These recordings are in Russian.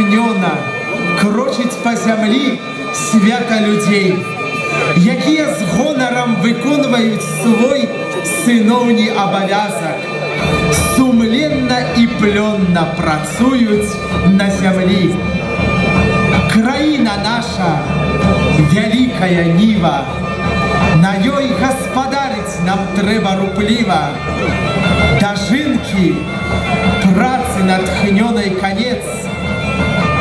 натхнёна крочыць па зямлі свята людзей, якія з гонарам выконваюць свой сыноўні абавязак, сумленна і плённа працуюць на зямлі. Краіна наша вялікая ніва, на ёй гаспадарыць нам трэба рупліва. Дажынкі працы натхнёнай канец.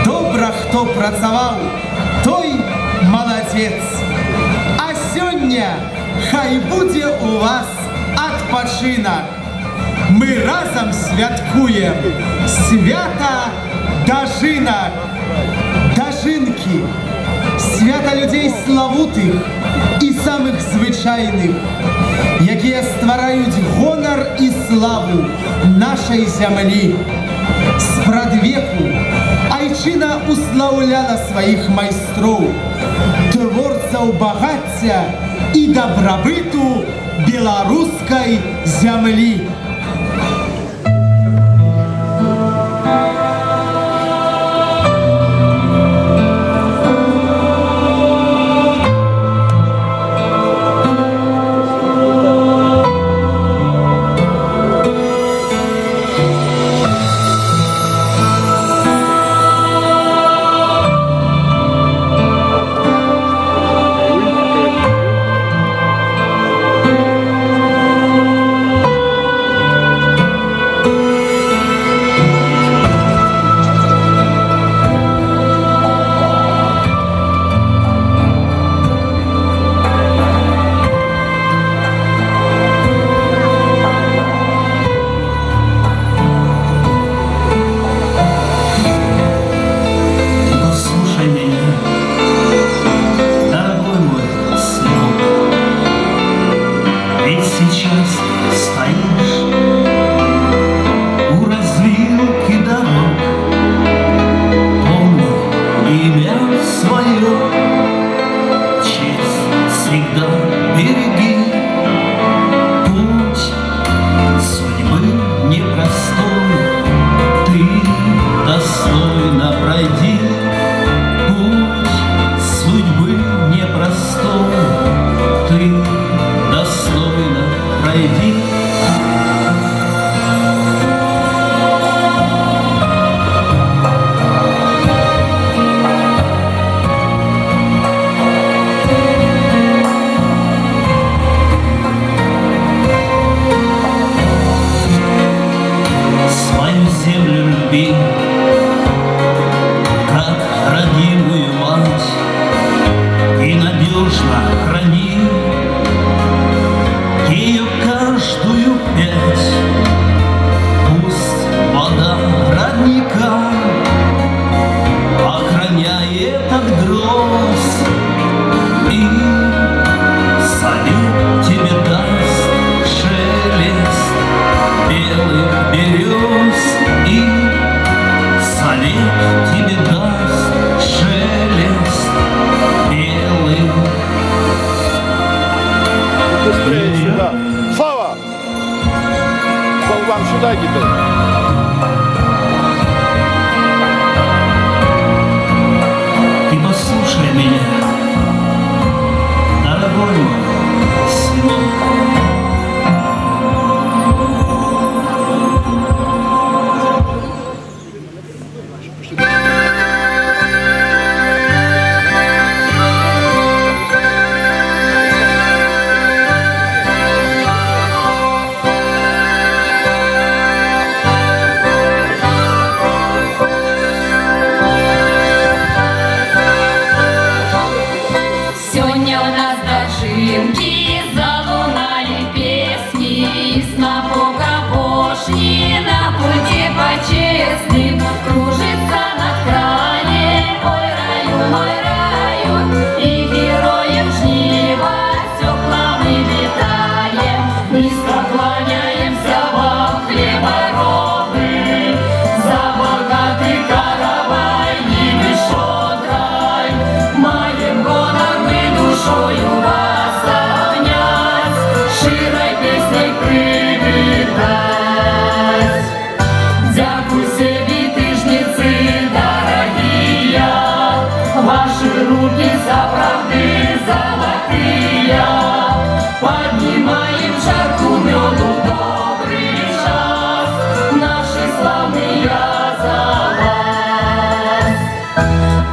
Добра, хто працаваў, той маладзец. А сёння хай будзе у вас адпачынак. Мы разам святкуем свята дажынак. Дажынкі — свята людзей славутых і самых звычайных, якія ствараюць гонар і славу нашай зямлі. Спрадвеку айчына услаўляла сваіх майстроў, творцаў багацця і дабрабыту беларускай зямлі.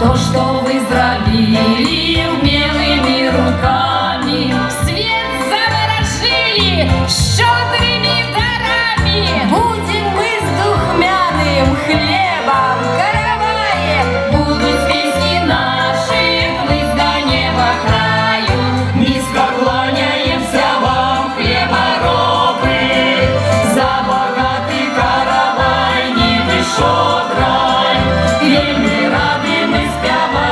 то, что вы зробили умелыми руками. Свет заворожили щедрыми дарами. Будем мы с духмяным хлебом каравае. Будут песни наши плыть до неба краю. Низко кланяемся вам, хлеборобы, за богатый каравай, нивы шодрай. Вельми рады мы спявать.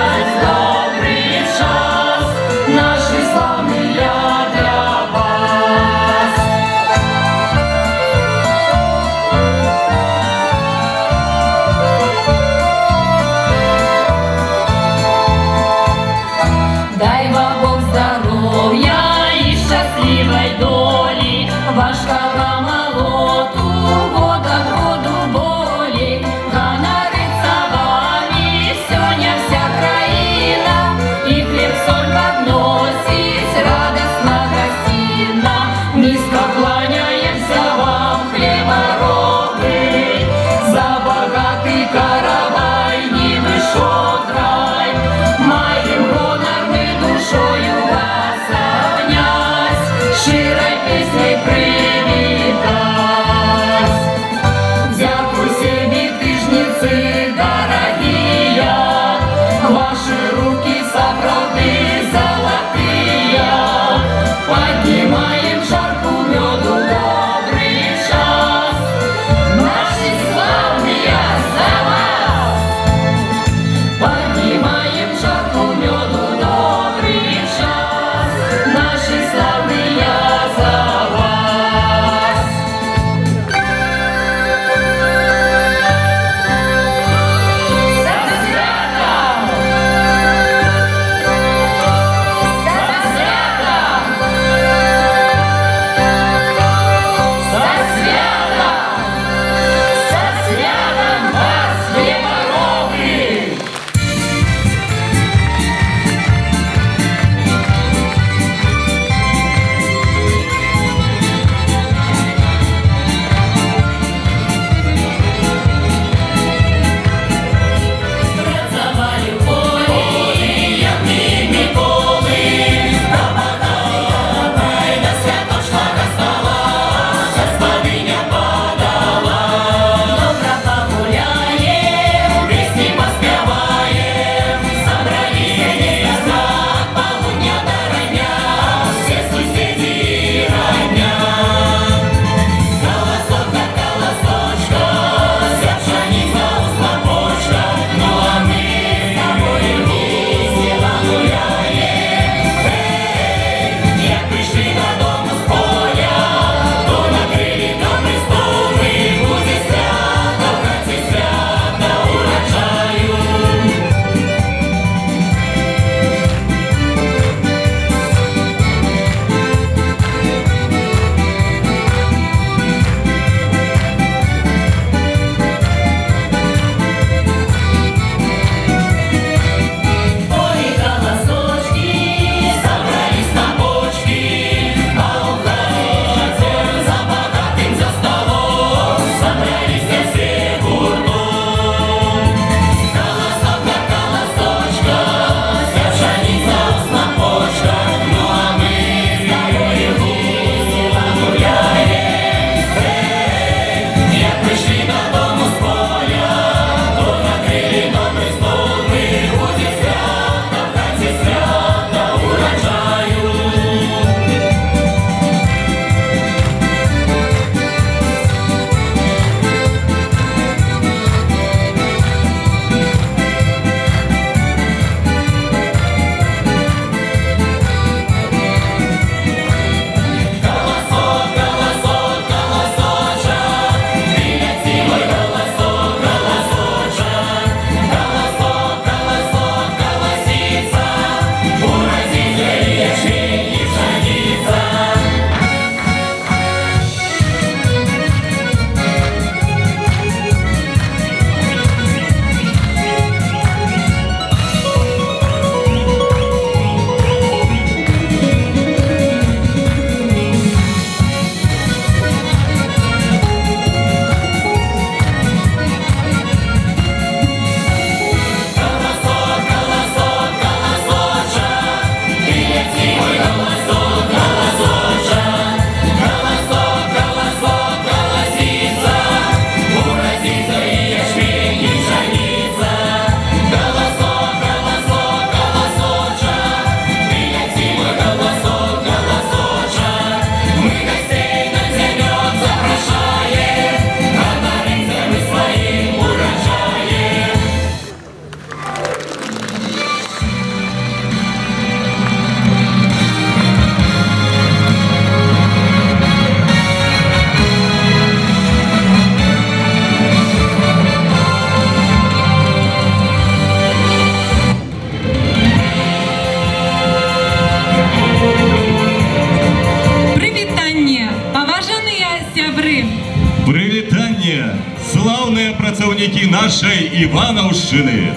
работники нашей Ивановщины.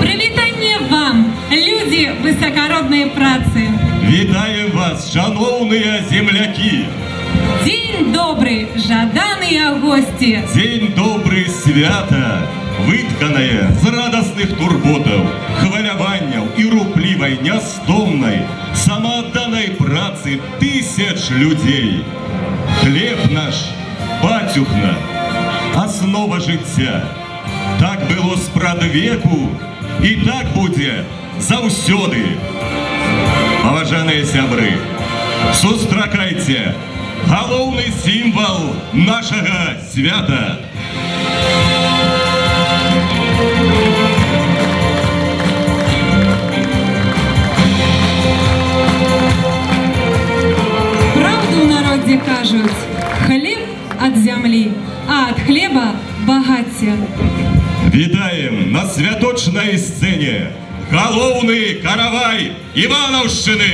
Привітання вам, люди високородної праці. Вітаем вас, шановные земляки. День добрий, жадані гості. День добрий свята, виткане з радостних турботів, хваляванням і рупливої, нестомної, самоотданої праці тисяч людей. Хліб наш, батюхна, основа життя. Так було спрадвеку і так буде завсёды. Поважаныя сябры, сустракайце галоўны сімвал нашага свята. Правду в народі кажуть, хліб від землі, а від хліба багаття. Вітаем на святочнай сцэне галоўны каравай Івановшчыны.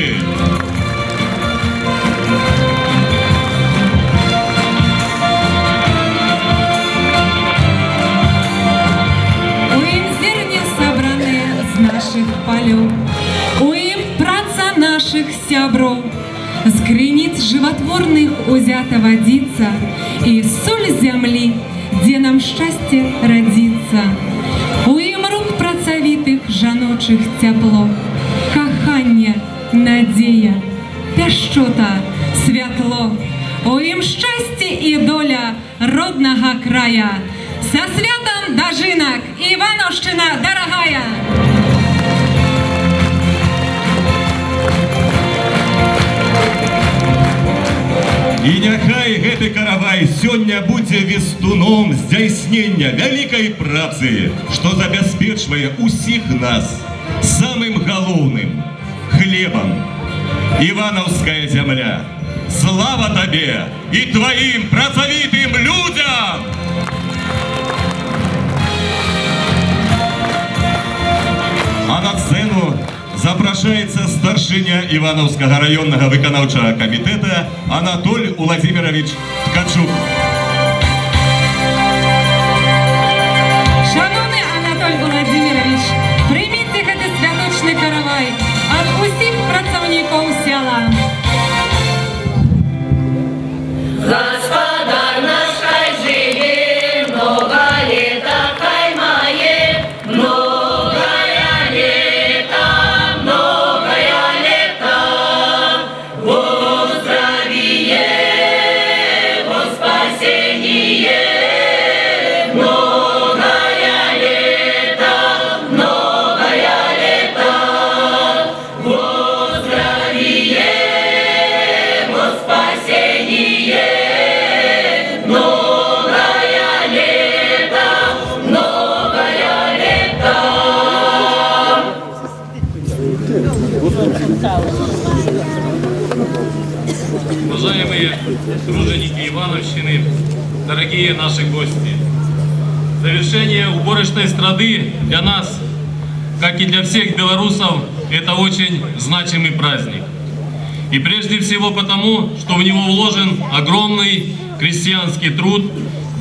У ім зерня сабраныя з наших палёў, у ім праца наших сяброў, з крыніц жыватворных узята вадзіца і соль зямлі, дзе нам шчасце радзіцца. У ім рук працавітых жаночых цяпло, каханне, надзея, пяшчота, святло. У ім шчасце і доля роднага края. Са святам дажынак, Івановшчына дарагая! І няхай гэты каравай сёння будзе вестуном здзяйснення вялікай працы, што забяспечвае усіх нас самым галоўным хлебам. Івановская зямля, слава табе і тваім працавітым людзям! А на сцену запрашаецца старшыня Івановскага раённага выканаўчага камітэта Анатоль Владимирович Ткачук. Шановны Анатоль Владимирович, прыміце гэты святочны каравай ад усіх працаўнікоў села. Господар наш хай живе, много лета хай мае, многое лето, многое лето. Во здравие, во спасение, многое лето, многое лето. Во здравие, во спасение. Уважаемые труженики Ивановщины, дорогие наши гости! Завершение уборочной страды для нас, как и для всех белорусов, это очень значимый праздник. И прежде всего потому, что в него вложен огромный крестьянский труд,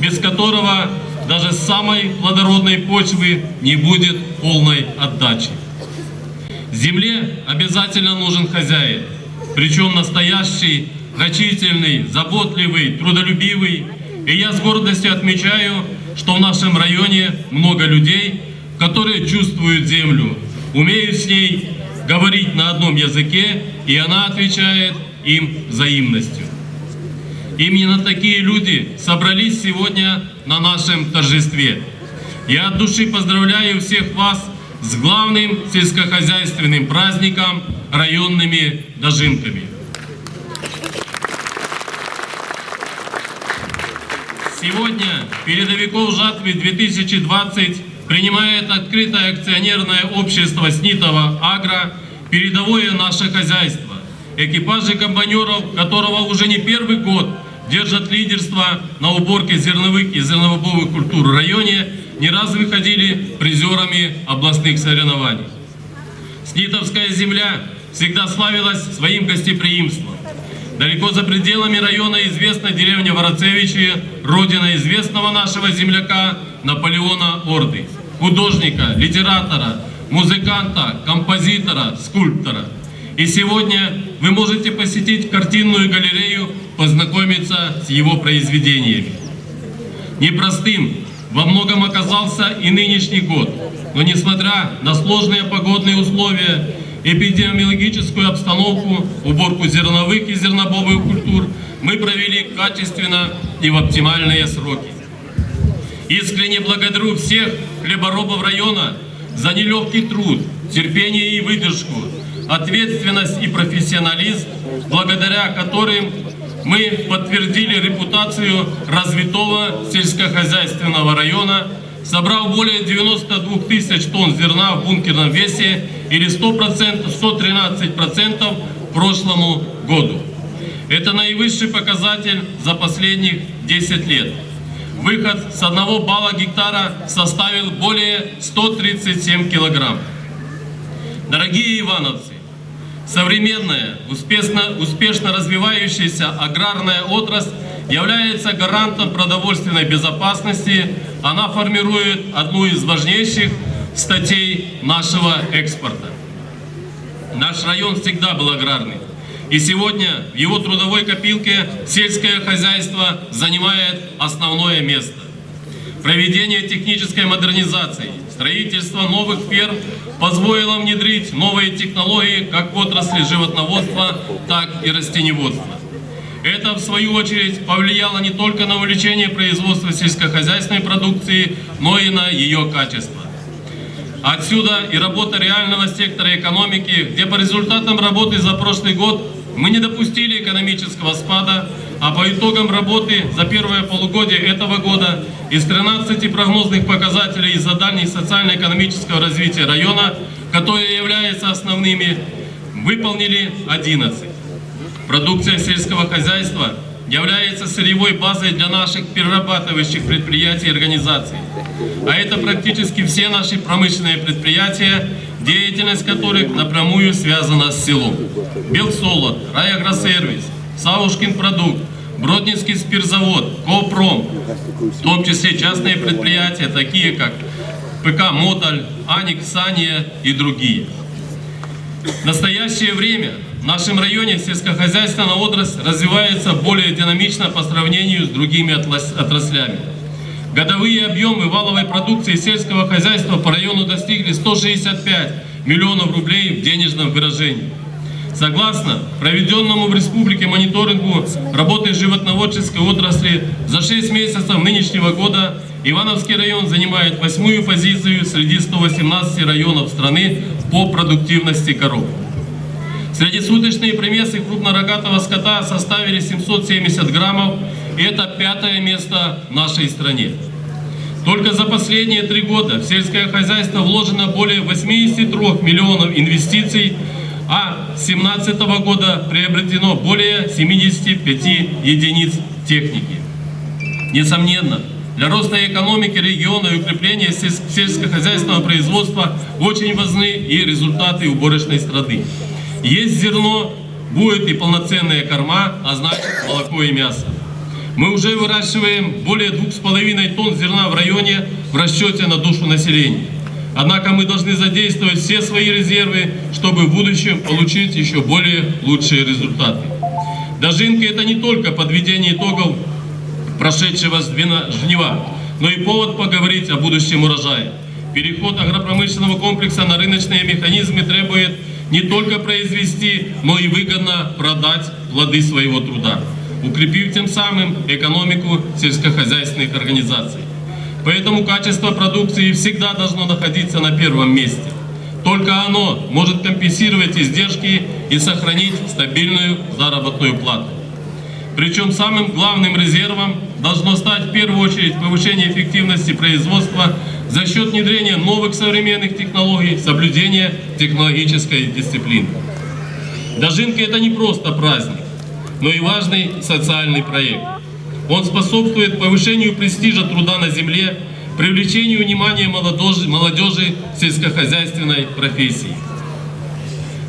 без которого даже с самой плодородной почвы не будет полной отдачи. Земле обязательно нужен хозяин, причем настоящий, рачительный, заботливый, трудолюбивый. И я с гордостью отмечаю, что в нашем районе много людей, которые чувствуют землю, умеют с ней говорить на одном языке, и она отвечает им взаимностью. Именно такие люди собрались сегодня на нашем торжестве. Я от души поздравляю всех вас с главным сельскохозяйственным праздником – районными дожинками. Сегодня передовиков жатвы 2020 принимает открытое акционерное общество Снитово Агро «Передовое наше хозяйство», экипажи комбайнеров, которого уже не первый год держат лидерство на уборке зерновых и зернобобовых культур в районе, не раз выходили призерами областных соревнований. Снитовская земля всегда славилась своим гостеприимством. Далеко за пределами района известна деревня Ворацевичи, родина известного нашего земляка Наполеона Орды, художника, литератора, музыканта, композитора, скульптора. И сегодня вы можете посетить картинную галерею, познакомиться с его произведениями. Непростым во многом оказался и нынешний год, но несмотря на сложные погодные условия, эпидемиологическую обстановку, уборку зерновых и зернобобовых культур мы провели качественно и в оптимальные сроки. Искренне благодарю всех хлеборобов района за нелегкий труд, терпение и выдержку, ответственность и профессионализм, благодаря которым мы подтвердили репутацию развитого сельскохозяйственного района, собрав более 92 тысяч тонн зерна в бункерном весе или 113% в прошлому году. Это наивысший показатель за последних 10 лет. Выход с 1 балла гектара составил более 137 килограмм. Дорогие ивановцы, современная, успешно развивающаяся аграрная отрасль является гарантом продовольственной безопасности. Она формирует одну из важнейших статей нашего экспорта. Наш район всегда был аграрный. И сегодня в его трудовой копилке сельское хозяйство занимает основное место. Проведение технической модернизации, строительство новых ферм позволило внедрить новые технологии как в отрасли животноводства, так и растениеводства. Это, в свою очередь, повлияло не только на увеличение производства сельскохозяйственной продукции, но и на ее качество. Отсюда и работа реального сектора экономики, где по результатам работы за прошлый год мы не допустили экономического спада, а по итогам работы за первое полугодие этого года из 13 прогнозных показателей из заданий социально-экономического развития района, которые являются основными, выполнили 11. Продукция сельского хозяйства является сырьевой базой для наших перерабатывающих предприятий и организаций. А это практически все наши промышленные предприятия, деятельность которых напрямую связана с селом. Белсолод, Райагросервис, Саушкин продукт, Бродненский спиртзавод, Копром, в том числе частные предприятия, такие как ПК «Моталь», Аник, Сания и другие. В настоящее время в нашем районе сельскохозяйственная отрасль развивается более динамично по сравнению с другими отраслями. Годовые объемы валовой продукции сельского хозяйства по району достигли 165 миллионов рублей в денежном выражении. Согласно проведенному в республике мониторингу работы животноводческой отрасли, за 6 месяцев нынешнего года Ивановский район занимает 8-ю позицию среди 118 районов страны по продуктивности коров. Среднесуточные примесы крупнорогатого скота составили 770 граммов, и это 5-е место в нашей стране. Только за последние 3 года в сельское хозяйство вложено более 83 миллионов инвестиций, а с 2017 года приобретено более 75 единиц техники. Несомненно, для роста экономики региона и укрепления сельскохозяйственного производства очень важны и результаты уборочной страды. Есть зерно, будет и полноценная корма, а значит молоко и мясо. Мы уже выращиваем более 2,5 тонн зерна в районе в расчете на душу населения. Однако мы должны задействовать все свои резервы, чтобы в будущем получить еще более лучшие результаты. Дожинка – это не только подведение итогов прошедшего жнива, но и повод поговорить о будущем урожае. Переход агропромышленного комплекса на рыночные механизмы требует не только произвести, но и выгодно продать плоды своего труда, укрепив тем самым экономику сельскохозяйственных организаций. Поэтому качество продукции всегда должно находиться на первом месте. Только оно может компенсировать издержки и сохранить стабильную заработную плату. Причем самым главным резервом должно стать в первую очередь повышение эффективности производства за счет внедрения новых современных технологий, соблюдения технологической дисциплины. Дожинка – это не просто праздник, но и важный социальный проект. Он способствует повышению престижа труда на земле, привлечению внимания молодежи в сельскохозяйственной профессии.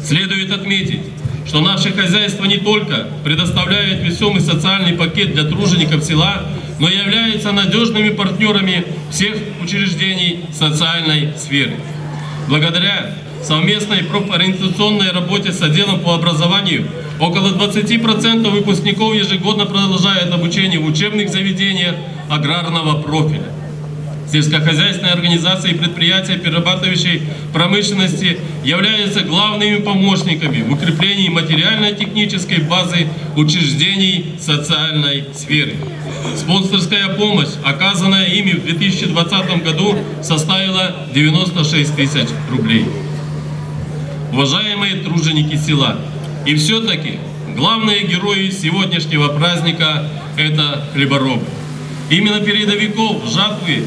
Следует отметить, что наше хозяйство не только предоставляет весомый социальный пакет для тружеников села, но и является надежными партнерами всех учреждений социальной сферы. Благодаря совместной профориентационной работе с отделом по образованию около 20% выпускников ежегодно продолжают обучение в учебных заведениях аграрного профиля. Сельскохозяйственные организации и предприятия перерабатывающей промышленности являются главными помощниками в укреплении материально-технической базы учреждений социальной сферы. Спонсорская помощь, оказанная ими в 2020 году, составила 96 тысяч рублей. Уважаемые труженики села, и все-таки главные герои сегодняшнего праздника – это хлеборобы. Именно передовиков жатвы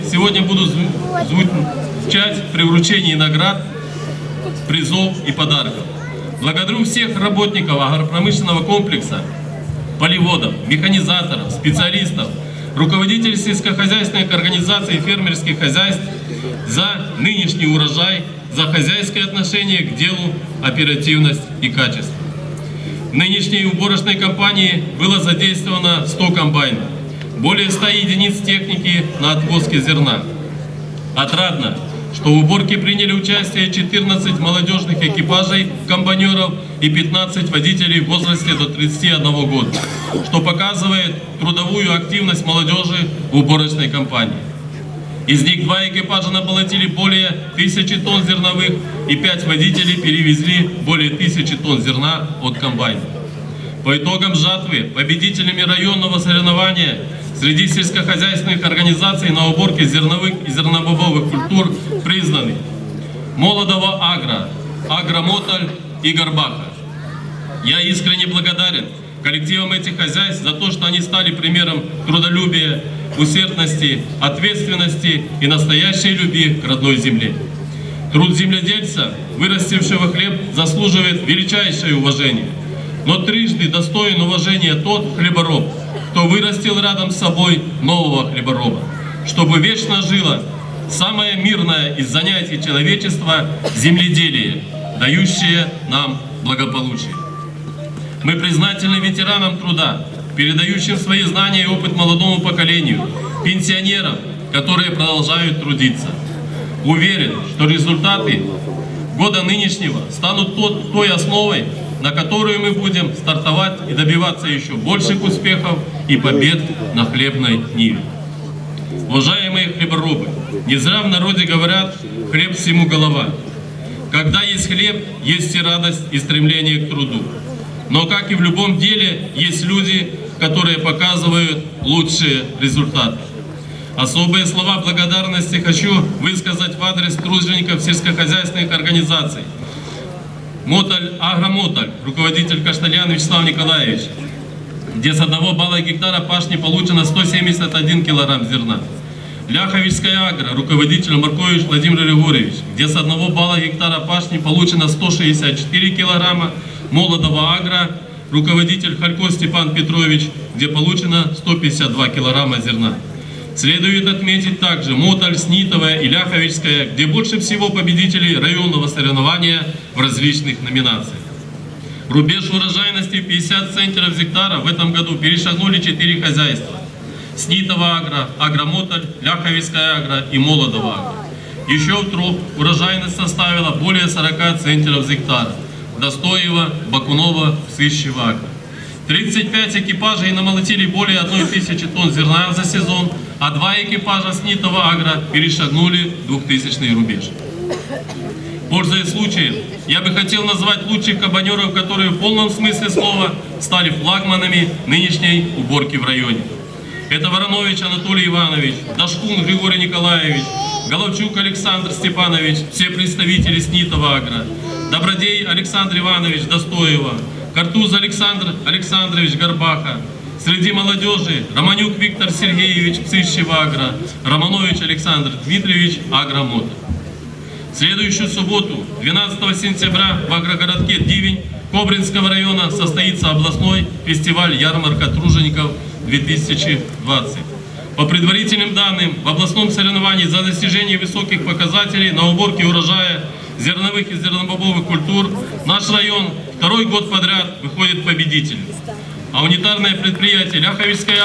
сегодня будут звучать при вручении наград, призов и подарков. Благодарю всех работников агропромышленного комплекса, полеводов, механизаторов, специалистов, руководителей сельскохозяйственных организаций и фермерских хозяйств за нынешний урожай, за хозяйское отношение к делу, оперативность и качество. В нынешней уборочной кампании было задействовано 100 комбайнов, более 100 единиц техники на отвозке зерна. Отрадно, что в уборке приняли участие 14 молодежных экипажей комбайнеров и 15 водителей в возрасте до 31 года, что показывает трудовую активность молодежи в уборочной кампании. Из них 2 экипажа наполотили более 1000 тонн зерновых и 5 водителей перевезли более 1000 тонн зерна от комбайна. По итогам жатвы победителями районного соревнования среди сельскохозяйственных организаций на уборке зерновых и зернобобовых культур признаны Молодова Агро, Агромоталь и Горбаха. Я искренне благодарен коллективам этих хозяйств за то, что они стали примером трудолюбия, усердности, ответственности и настоящей любви к родной земле. Труд земледельца, вырастившего хлеб, заслуживает величайшее уважение. Но трижды достоин уважения тот хлебороб, кто вырастил рядом с собой нового хлебороба, чтобы вечно жило самое мирное из занятий человечества – земледелие, дающее нам благополучие. Мы признательны ветеранам труда, передающим свои знания и опыт молодому поколению, пенсионерам, которые продолжают трудиться. Уверен, что результаты года нынешнего станут той основой, на которую мы будем стартовать и добиваться еще больших успехов и побед на хлебной ниве. Уважаемые хлеборобы, не зря в народе говорят «хлеб всему голова». Когда есть хлеб, есть и радость, и стремление к труду. Но, как и в любом деле, есть люди, которые показывают лучшие результаты. Особые слова благодарности хочу высказать в адрес тружеников сельскохозяйственных организаций. Агромоталь, руководитель Каштальян Вячеслав Николаевич, где с 1 балла гектара пашни получено 171 килограмм зерна. Ляховичская Агро, руководитель Маркович Владимир Григорьевич, где с 1 балла гектара пашни получено 164 килограмма. Молодова Агро, руководитель Харько Степан Петрович, где получено 152 килограмма зерна. Следует отметить также Моталь, Снитовая и Ляховичская, где больше всего победителей районного соревнования в различных номинациях. Рубеж урожайности 50 центнеров с гектара в этом году перешагнули 4 хозяйства. Снитова Агро, Агромоталь, Ляховичская Агро и Молодова Агро. Еще вдруг урожайность составила более 40 центнеров с гектара. Достоева, Бакунова, Сыщева Агро. 35 экипажей намолотили более 1000 тонн зерна за сезон, а 2 экипажа Снитова Агро перешагнули 2000-й рубеж. Пользуясь случаем, я бы хотел назвать лучших комбайнеров, которые в полном смысле слова стали флагманами нынешней уборки в районе. Это Воронович Анатолий Иванович, Дашкун Григорий Николаевич, Головчук Александр Степанович, все представители Снитова Агро, Добродей Александр Иванович Достоева, Картуз Александр Александрович Горбаха. Среди молодежи Романюк Виктор Сергеевич Псыщева Агро, Романович Александр Дмитриевич Агромоталь. В следующую субботу, 12 сентября, в агрогородке Дивень Кобринского района состоится областной фестиваль «Ярмарка тружеников 2020». По предварительным данным, в областном соревновании за достижение высоких показателей на уборке урожая зерновых и зернобобовых культур наш район второй год подряд выходит победителем. А унитарное предприятие Ляховичская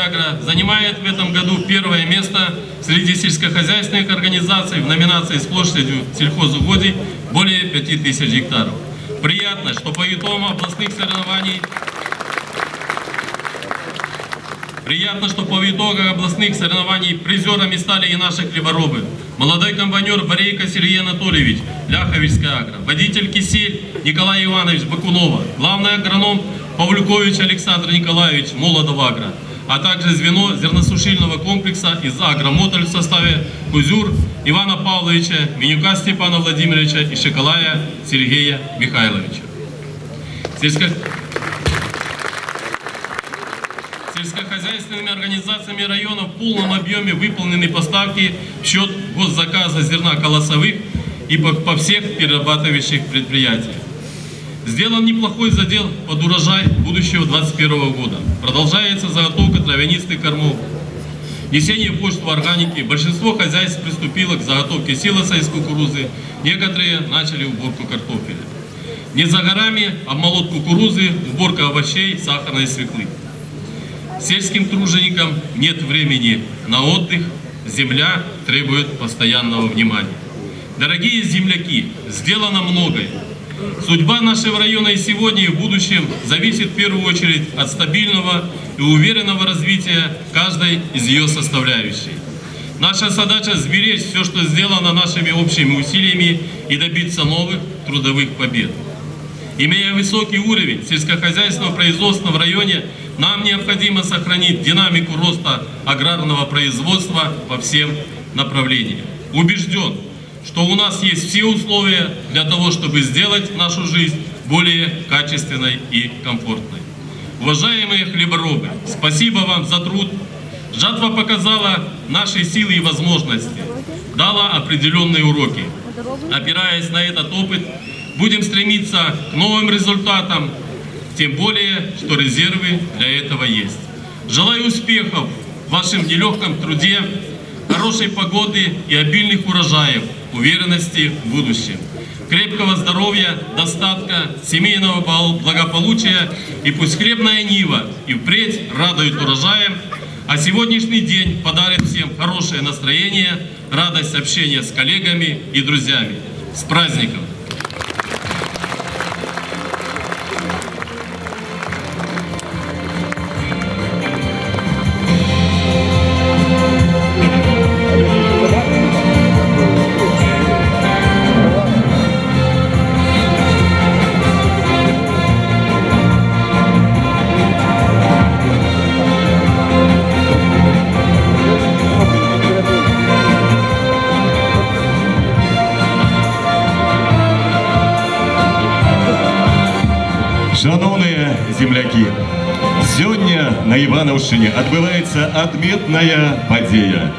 агро занимает в этом году первое место среди сельскохозяйственных организаций в номинации с площадью сельхозугодий более 5000 гектаров. Приятно, что по итогам областных соревнований призерами стали и наши хлеборобы. Молодой комбайнер Борейко Сергей Анатольевич, Ляховичская агро, водитель Кисель Николай Иванович Бакунова, главный агроном Павлюкович Александр Николаевич Молодова агро, а также звено зерносушильного комплекса из Агромотоль в составе Кузюр Ивана Павловича, Менюка Степана Владимировича и Шекалая Сергея Михайловича. Сельскохозяйственными организациями района в полном объеме выполнены поставки в счет госзаказа зерна колосовых и по всех перерабатывающих предприятиях. Сделан неплохой задел под урожай будущего 2021 года. Продолжается заготовка травянистых кормов. Внесение почт в органике. Большинство хозяйств приступило к заготовке силоса из кукурузы. Некоторые начали уборку картофеля. Не за горами обмолот кукурузы, уборка овощей, сахарной свеклы. Сельским труженикам нет времени на отдых. Земля требует постоянного внимания. Дорогие земляки, сделано многое. Судьба нашего района и сегодня, и в будущем зависит в первую очередь от стабильного и уверенного развития каждой из ее составляющих. Наша задача – сберечь все, что сделано нашими общими усилиями, и добиться новых трудовых побед. Имея высокий уровень сельскохозяйственного производства в районе, нам необходимо сохранить динамику роста аграрного производства по всем направлениям. Убежден, что у нас есть все условия для того, чтобы сделать нашу жизнь более качественной и комфортной. Уважаемые хлеборобы, спасибо вам за труд. Жатва показала наши силы и возможности, дала определенные уроки. Опираясь на этот опыт, будем стремиться к новым результатам, тем более, что резервы для этого есть. Желаю успехов в вашем нелегком труде, хорошей погоды и обильных урожаев, уверенности в будущем, крепкого здоровья, достатка, семейного благополучия, и пусть хлебная нива и впредь радует урожаем, а сегодняшний день подарит всем хорошее настроение, радость общения с коллегами и друзьями. С праздником! Шановные земляки, сегодня на Ивановщине отбывається адметная подія.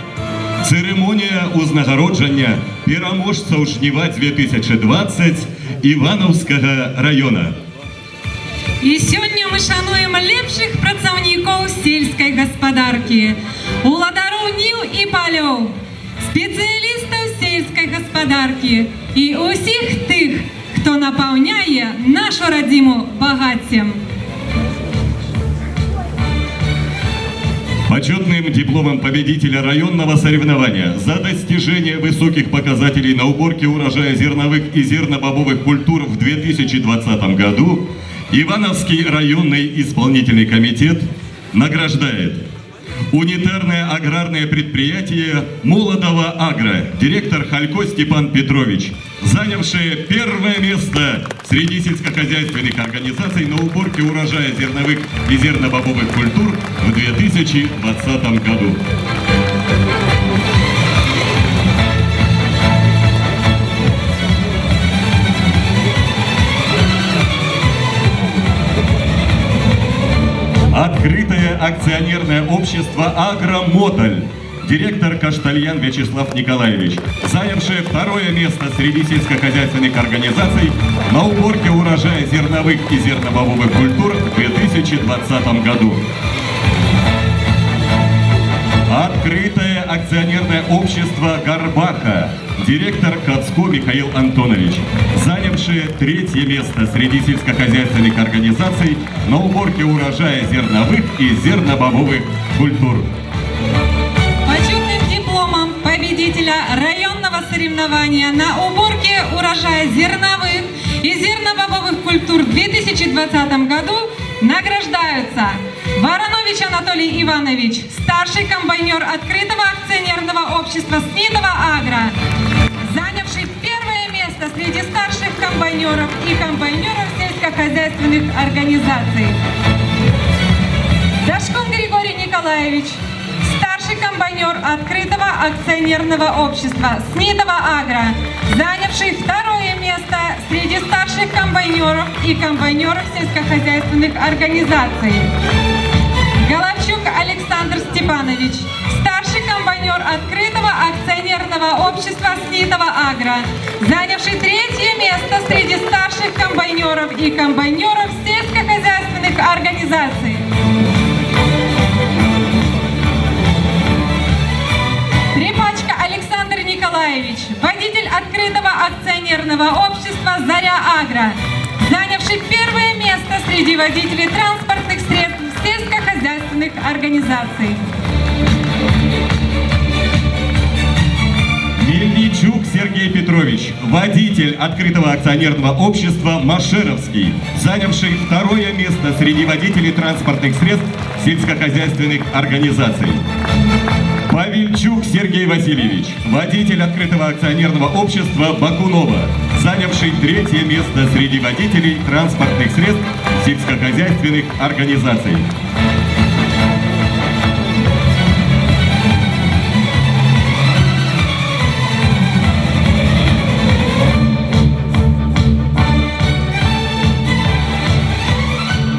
Церемонія узнагародження переможців жніва 2020 Івановського района. І сьогодні ми шануємо лепших працівників сільської господарки, уладарів нів і полів, спеціалістів сільської господарки і усіх тих, хто наповняє нашу родину багаттям. Почетным дипломом победителя районного соревнования за достижение высоких показателей на уборке урожая зерновых и зернобобовых культур в 2020 году Ивановский районный исполнительный комитет награждает унитарное аграрное предприятие Молодова агро, директор Халько Степан Петрович, занявшее первое место среди сельскохозяйственных организаций на уборке урожая зерновых и зернобобовых культур в 2020 году. Открытое акционерное общество «Агромотоль», директор Каштальян Вячеслав Николаевич, занявший второе место среди сельскохозяйственных организаций на уборке урожая зерновых и зернобобовых культур в 2020 году. Открытое акционерное общество «Горбаха», директор Кацко Михаил Антонович, занявший третье место среди сельскохозяйственных организаций на уборке урожая зерновых и зернобобовых культур. Почетным дипломом победителя районного соревнования на уборке урожая зерновых и зернобобовых культур в 2020 году награждаются Воронович Анатолий Иванович, старший комбайнер открытого акционерного общества «Снитова Агро», занявший первое место среди старших комбайнеров и комбайнеров сельскохозяйственных организаций. Дашкун Григорий Николаевич, старший комбайнер открытого акционерного общества «Снитова Агро», занявший второе место среди старших комбайнеров и комбайнеров сельскохозяйственных организаций. Головчук Александр Степанович, старший комбайнер открытого акционерного общества «Снитова Агро», занявший третье место среди старших комбайнеров и комбайнеров сельскохозяйственных организаций. Трепачка Александр Николаевич, водитель открытого акционерного общества «Заря Агро», занявший первое место среди водителей транспортных средств сельскохозяйственных организаций. Мельничук Сергей Петрович, водитель открытого акционерного общества «Машеровский», занявший второе место среди водителей транспортных средств сельскохозяйственных организаций. Павельчук Сергей Васильевич, водитель открытого акционерного общества «Бакунова», занявший третье место среди водителей транспортных средств сельскохозяйственных организаций.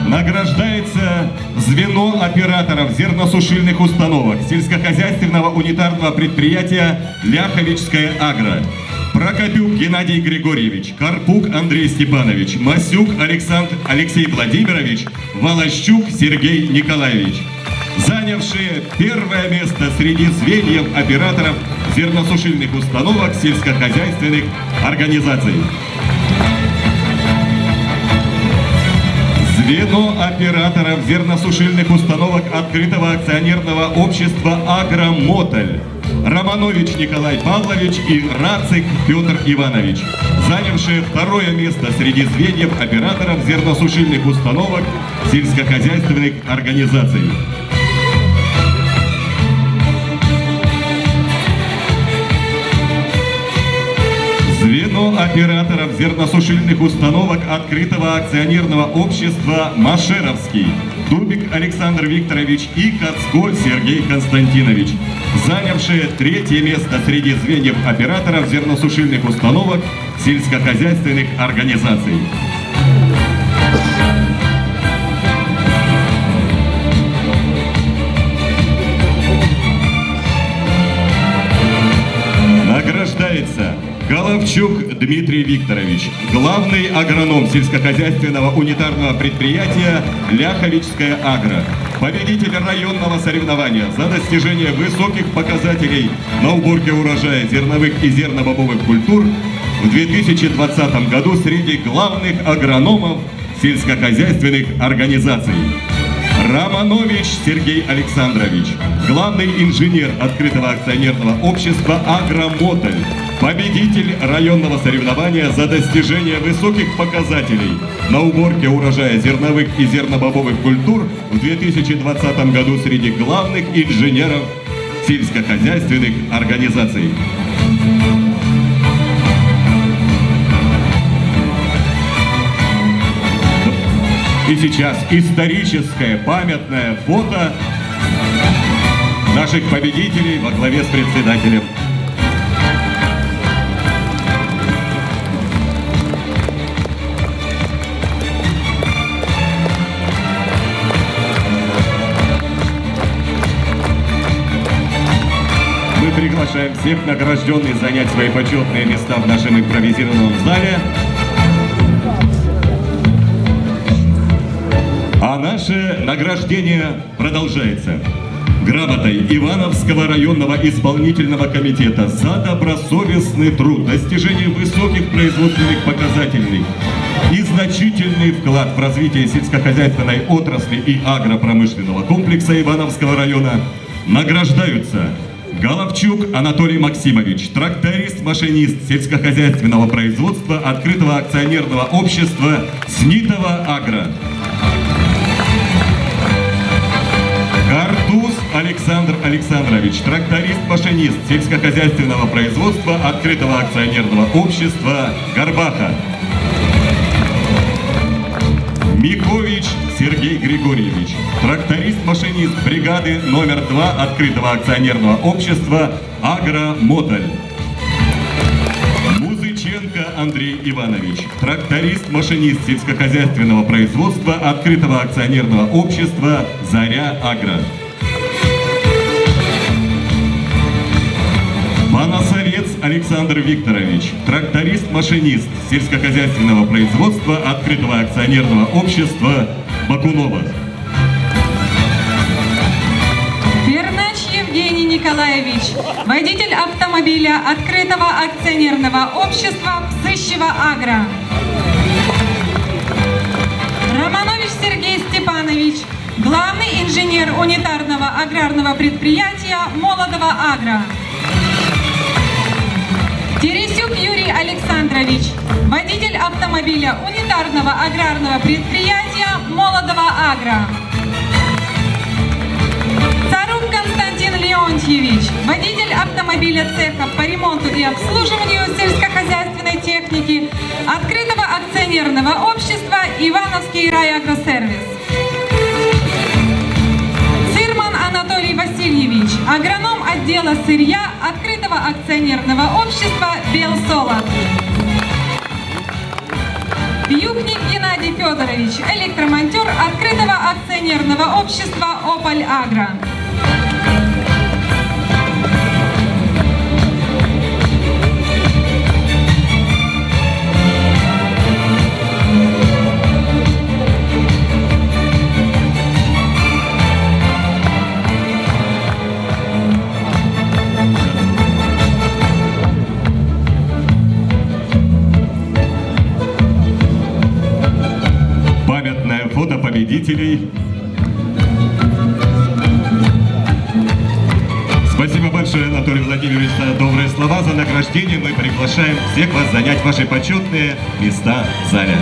Награждается звено операторов зерносушильных установок сельскохозяйственного унитарного предприятия «Ляховичская Агро». Прокопюк Геннадий Григорьевич, Карпук Андрей Степанович, Масюк Алексей Владимирович, Волощук Сергей Николаевич, занявшие первое место среди звеньев операторов зерносушильных установок сельскохозяйственных организаций. Звено операторов зерносушильных установок открытого акционерного общества «Агромотоль». Романович Николай Павлович и Рацик Петр Иванович, занявшие второе место среди звеньев операторов зерносушильных установок сельскохозяйственных организаций. Звено операторов зерносушильных установок открытого акционерного общества «Машеровский». Дубик Александр Викторович и Кацко Сергей Константинович, занявшие третье место среди звеньев операторов зерносушильных установок сельскохозяйственных организаций. Награждается Головчук Дмитрий Викторович, главный агроном сельскохозяйственного унитарного предприятия «Ляховичская Агро», победитель районного соревнования за достижение высоких показателей на уборке урожая зерновых и зернобобовых культур в 2020 году среди главных агрономов сельскохозяйственных организаций. Романович Сергей Александрович, главный инженер открытого акционерного общества «Агромотоль», победитель районного соревнования за достижение высоких показателей на уборке урожая зерновых и зернобобовых культур в 2020 году среди главных инженеров сельскохозяйственных организаций. И сейчас историческое памятное фото наших победителей во главе с председателем. приглашаем всех награжденных занять свои почетные места в нашем импровизированном зале. А наше награждение продолжается. Грамотой Ивановского районного исполнительного комитета за добросовестный труд, достижение высоких производственных показателей и значительный вклад в развитие сельскохозяйственной отрасли и агропромышленного комплекса Ивановского района награждаются Головчук Анатолий Максимович, тракторист-машинист сельскохозяйственного производства открытого акционерного общества «Снитово Агро». Картуз Александр Александрович, тракторист-машинист сельскохозяйственного производства открытого акционерного общества «Горбаха». Микович Сергей Григорьевич, тракторист-машинист бригады номер 2 открытого акционерного общества «Агромоталь». Музыченко Андрей Иванович, тракторист-машинист сельскохозяйственного производства открытого акционерного общества «Заря Агро». Панасовец Александр Викторович, тракторист-машинист сельскохозяйственного производства открытого акционерного общества «Бакунова». Пернач Евгений Николаевич, водитель автомобиля открытого акционерного общества «Псыщево Агро». Романович Сергей Степанович, главный инженер унитарного аграрного предприятия «Молодого Агро». Тересюк Юрий Александрович, водитель автомобиля унитарного аграрного предприятия «Молодого Агро». Царук Константин Леонтьевич, водитель автомобиля цеха по ремонту и обслуживанию сельскохозяйственной техники открытого акционерного общества «Ивановский райагросервис». Цирман Анатолий Васильевич, агроном отдела сырья открытого акционерного общества «Белсолод». Юхник Геннадий Федорович, электромонтер открытого акционерного общества «Ополь Агро». Памятное фото победителей. Спасибо большое, Анатолий Владимирович, за добрые слова, за награждение. Мы приглашаем всех вас занять ваши почетные места в зале.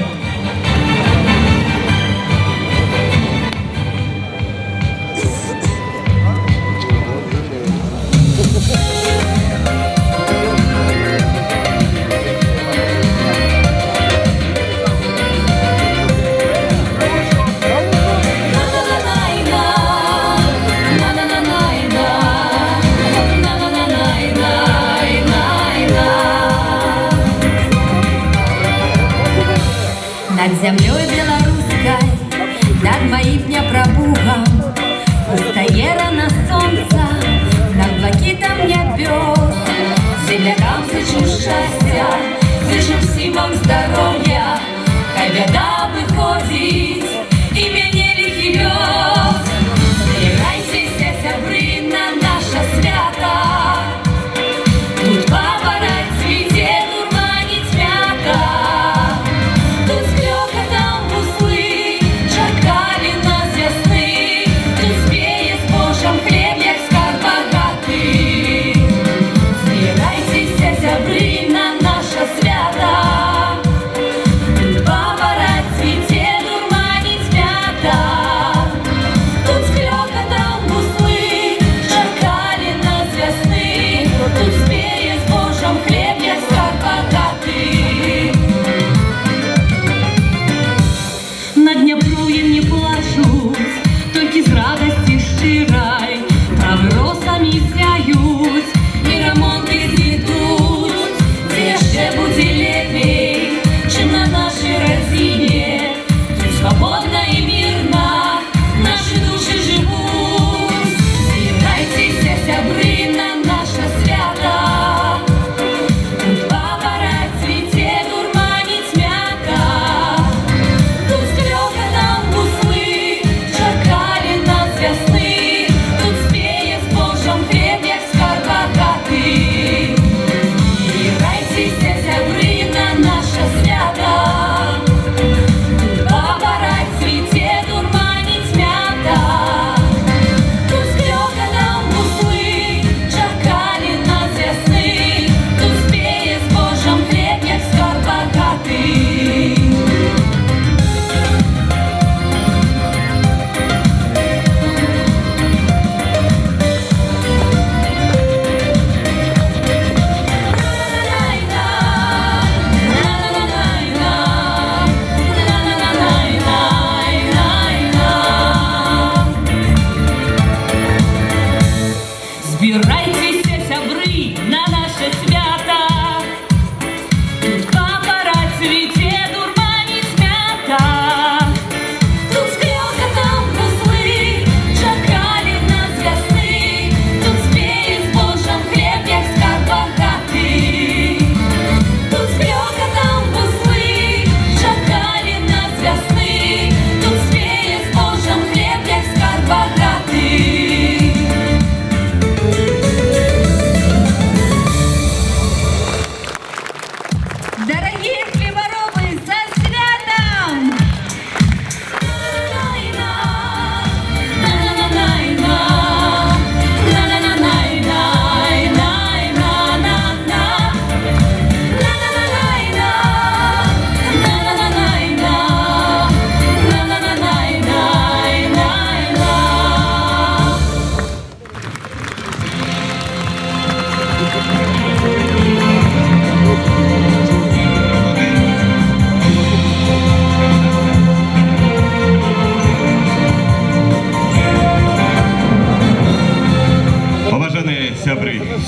Над землей белорусской, над моим Днепробугом, устає рано сонця, над блакитом небес. Землякам зичу щастя, зичу всім вам здоров'я, хай біда виходить і мене лихий вез. Збирайтеся, сябри, на наше свято, тут папороть цвіте, дурманить м'ята. Тут з клёкотом буслы чекали нас весны, тут спеє з Божим хліб, як скарб багатий. Збирайтеся, сябри, на наше свято, тут папороть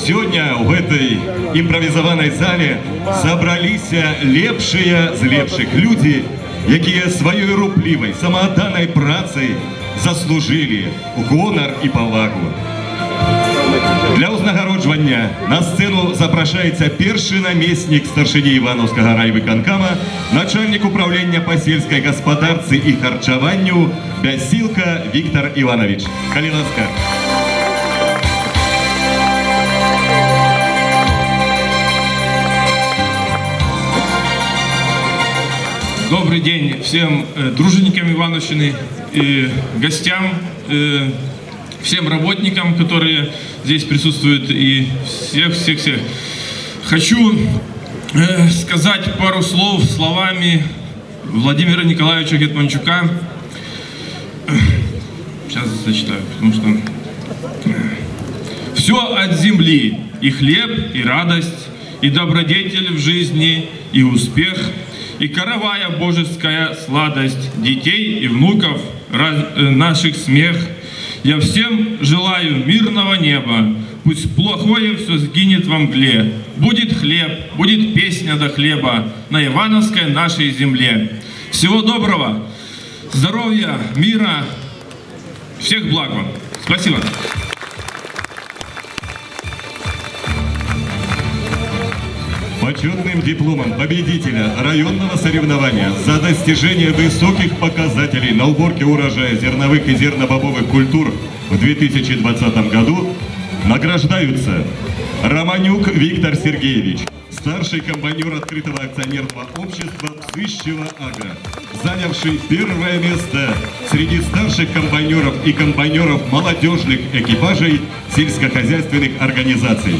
сегодня в этой импровизованной зале собрались лепшие з лепших люди, якія сваёй руплівай, самаадданай працай заслужили гонар і павагу. Для узнагароджвання на сцену запрашаецца першы намеснік старшыні Івановскага райвыканкама, начальник управлення па сельскай гаспадарцы і харчаванню Бясілка Віктор Іванович. Калі ласка. Добрый день всем дружинникам Ивановщины, гостям, всем работникам, которые здесь присутствуют, и всех. Хочу сказать пару слов словами Владимира Николаевича Гетманчука. Сейчас зачитаю, потому что все от земли, и хлеб, и радость, и добродетель в жизни, и успех, и каравая божеская сладость детей и внуков наших смех. Я всем желаю мирного неба, пусть плохое все сгинет во мгле. Будет хлеб, будет песня до хлеба на Ивановской нашей земле. Всего доброго, здоровья, мира, всех благ вам. Спасибо. Почетным дипломом победителя районного соревнования за достижение высоких показателей на уборке урожая зерновых и зернобобовых культур в 2020 году награждаются Романюк Виктор Сергеевич, старший комбайнер открытого акционерного общества Псыщево Агро, занявший первое место среди старших комбайнеров и комбайнеров молодежных экипажей сельскохозяйственных организаций.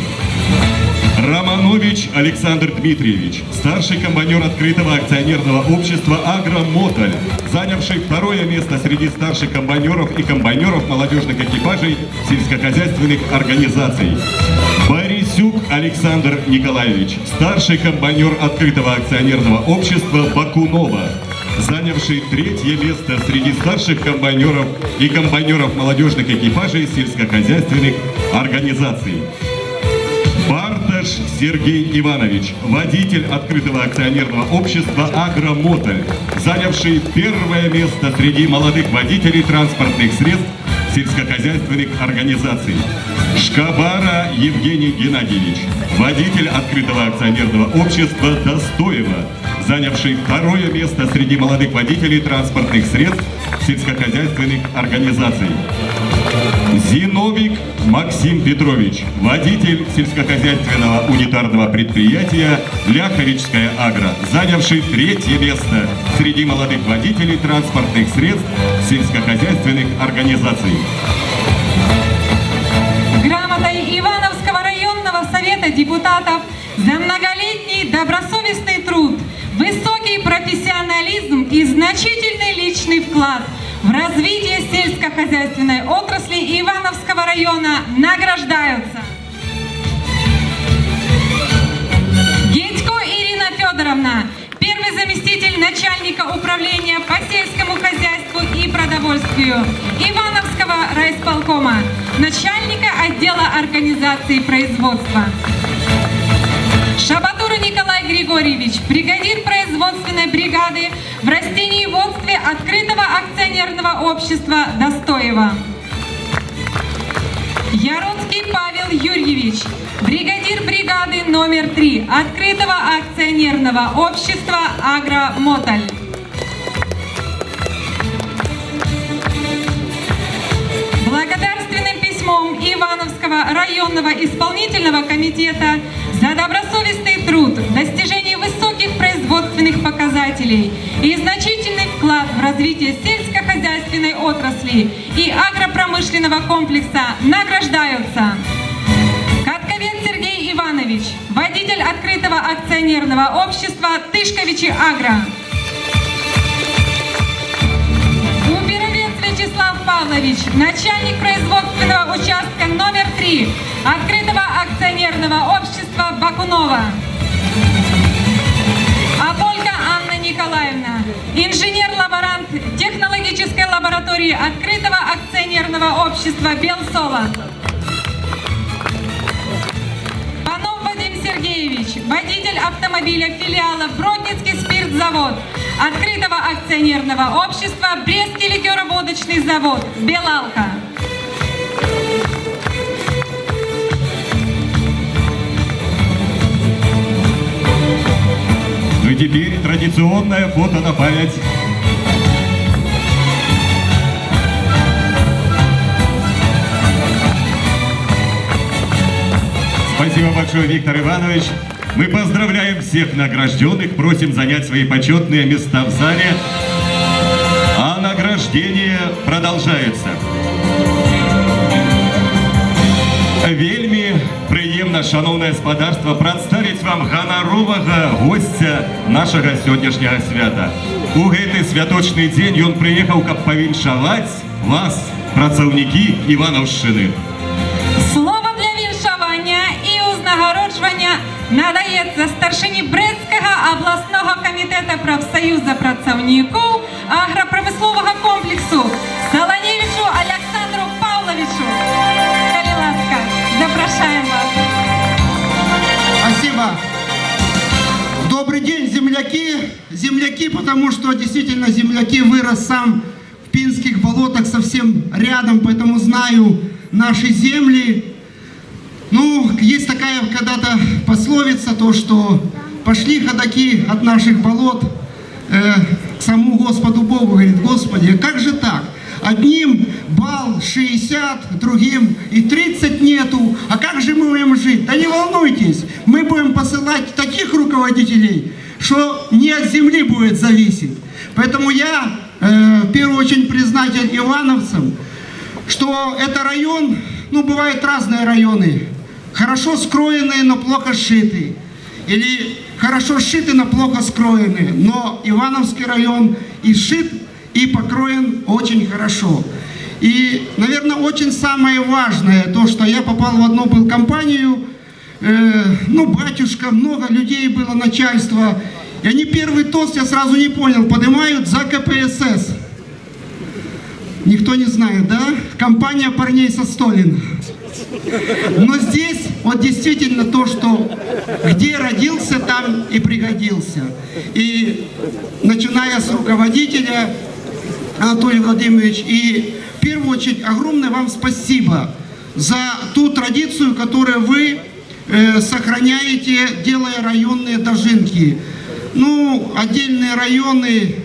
Романович Александр Дмитриевич, старший комбайнер открытого акционерного общества «Агромоталь», занявший второе место среди старших комбайнеров и комбайнеров молодежных экипажей сельскохозяйственных организаций. Борисюк Александр Николаевич, старший комбайнер открытого акционерного общества «Бакунова», занявший третье место среди старших комбайнеров и комбайнеров молодежных экипажей сельскохозяйственных организаций. Барташ Сергей Иванович, водитель открытого акционерного общества «Агромоталь», занявший первое место среди молодых водителей транспортных средств сельскохозяйственных организаций. Шкабара Евгений Геннадьевич, водитель открытого акционерного общества «Достоево», занявший второе место среди молодых водителей транспортных средств сельскохозяйственных организаций. Зиновик Максим Петрович, водитель сельскохозяйственного унитарного предприятия «Ляховичская Агро», занявший третье место среди молодых водителей транспортных средств сельскохозяйственных организаций. Грамотой Ивановского районного совета депутатов за многолетний добросовестный труд, высокий профессионализм и значительный личный вклад в развитие сельскохозяйственной отрасли Ивановского района награждаются Гетько Ирина Федоровна, первый заместитель начальника управления по сельскому хозяйству и продовольствию Ивановского райисполкома, начальника отдела организации производства. Шабатура Николай Григорьевич, бригадир производственной бригады в растениеводстве открытого акционерного общества «Достоево». Яроцкий Павел Юрьевич, бригадир бригады номер 3 открытого акционерного общества «Агромоталь». Благодарственным письмом Ивановского районного исполнительного комитета за добросовестный труд, достижение высоких производственных показателей и значительный вклад в развитие сельскохозяйственной отрасли и агропромышленного комплекса награждаются Катковец Сергей Иванович, водитель открытого акционерного общества «Тышковичи Агро». Уберовец Вячеслав Павлович, начальник производственного участка номер 3 открытого акционерного общества «Бакунова». Аполька Анна Николаевна, инженер-лаборант технологической лаборатории открытого акционерного общества «Белсола». Алексеевич, водитель автомобиля филиала Бродницкий спиртзавод, открытого акционерного общества Брестский ликероводочный завод «Белалка». Ну и теперь традиционное фото на память. Спасибо большое, Виктор Иванович. Мы поздравляем всех награжденных, просим занять свои почетные места в зале. А награждение продолжается. Вельмі приємно, шановне господарство, представить вам ганарового гостя нашего сегодняшнего свята. У гэты святочный день он приехал, как повіншавать вас, працовники Івановщини. Слово для віншування і узнагароджування надається старшині Брестського обласного комітету профсоюзу працівників агропромислового комплексу Солоневичу Олександру Павловичу. Коли ласка, запрошуємо вас. Спасибо. Добрый день, земляки. Земляки, потому что действительно земляки, вырос сам в Пинских болотах совсем рядом, поэтому знаю наши земли. Ну, есть такая когда-то пословица, то что пошли ходаки от наших болот к самому Господу Богу, говорит: Господи, как же так? Одним балл 60, другим и 30 нету. А как же мы будем жить? Да не волнуйтесь, мы будем посылать таких руководителей, что не от земли будет зависеть. Поэтому я в первую очередь признатель ивановцам, что это район, ну бывают разные районы, хорошо скроенные, но плохо сшитые. Или хорошо сшиты, но плохо скроены. Но Ивановский район и сшит, и покроен очень хорошо. И, наверное, очень самое важное, то, что я попал в одну был компанию, ну, батюшка, много людей было, начальство, и они первый тост, я сразу не понял, поднимают за КПСС. Никто не знает, да? Компания парней со Столина. Но здесь вот действительно то, что где родился, там и пригодился. И начиная с руководителя Анатолий Владимирович, и в первую очередь огромное вам спасибо за ту традицию, которую вы сохраняете, делая районные дожинки. Ну, отдельные районы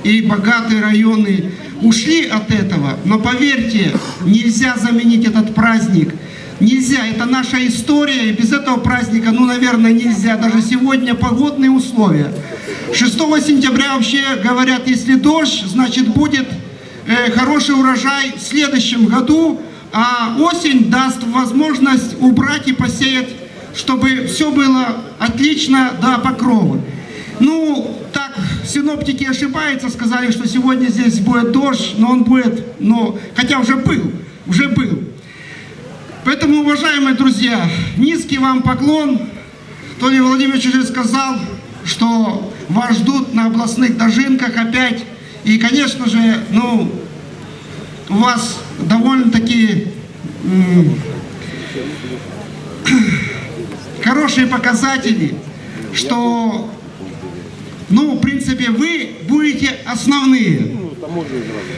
и богатые районы ушли от этого, но поверьте, нельзя заменить этот праздник. Нельзя, это наша история, и без этого праздника, ну, наверное, нельзя. Даже сегодня погодные условия. 6 сентября вообще говорят, если дождь, значит будет хороший урожай в следующем году, а осень даст возможность убрать и посеять, чтобы все было отлично до покрова. Ну, так, синоптики ошибаются, сказали, что сегодня здесь будет дождь, но он будет, но, хотя уже был. Поэтому, уважаемые друзья, низкий вам поклон. Анатолий Владимирович уже сказал, что вас ждут на областных дожинках опять. И, конечно же, ну, у вас довольно-таки хорошие показатели, что, ну, в принципе, вы будете основные.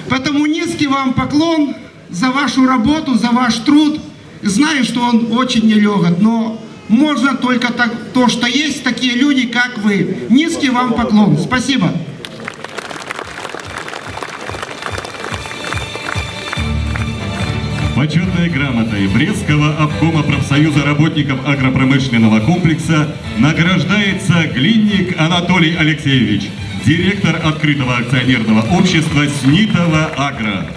Поэтому низкий вам поклон за вашу работу, за ваш труд. Знаю, что он очень нелегок, но можно только так, то, что есть такие люди, как вы. Низкий вам поклон. Спасибо. Почетной грамотой Брестского обкома профсоюза работников агропромышленного комплекса награждается Глинник Анатолий Алексеевич, директор открытого акционерного общества «Снитова Агро».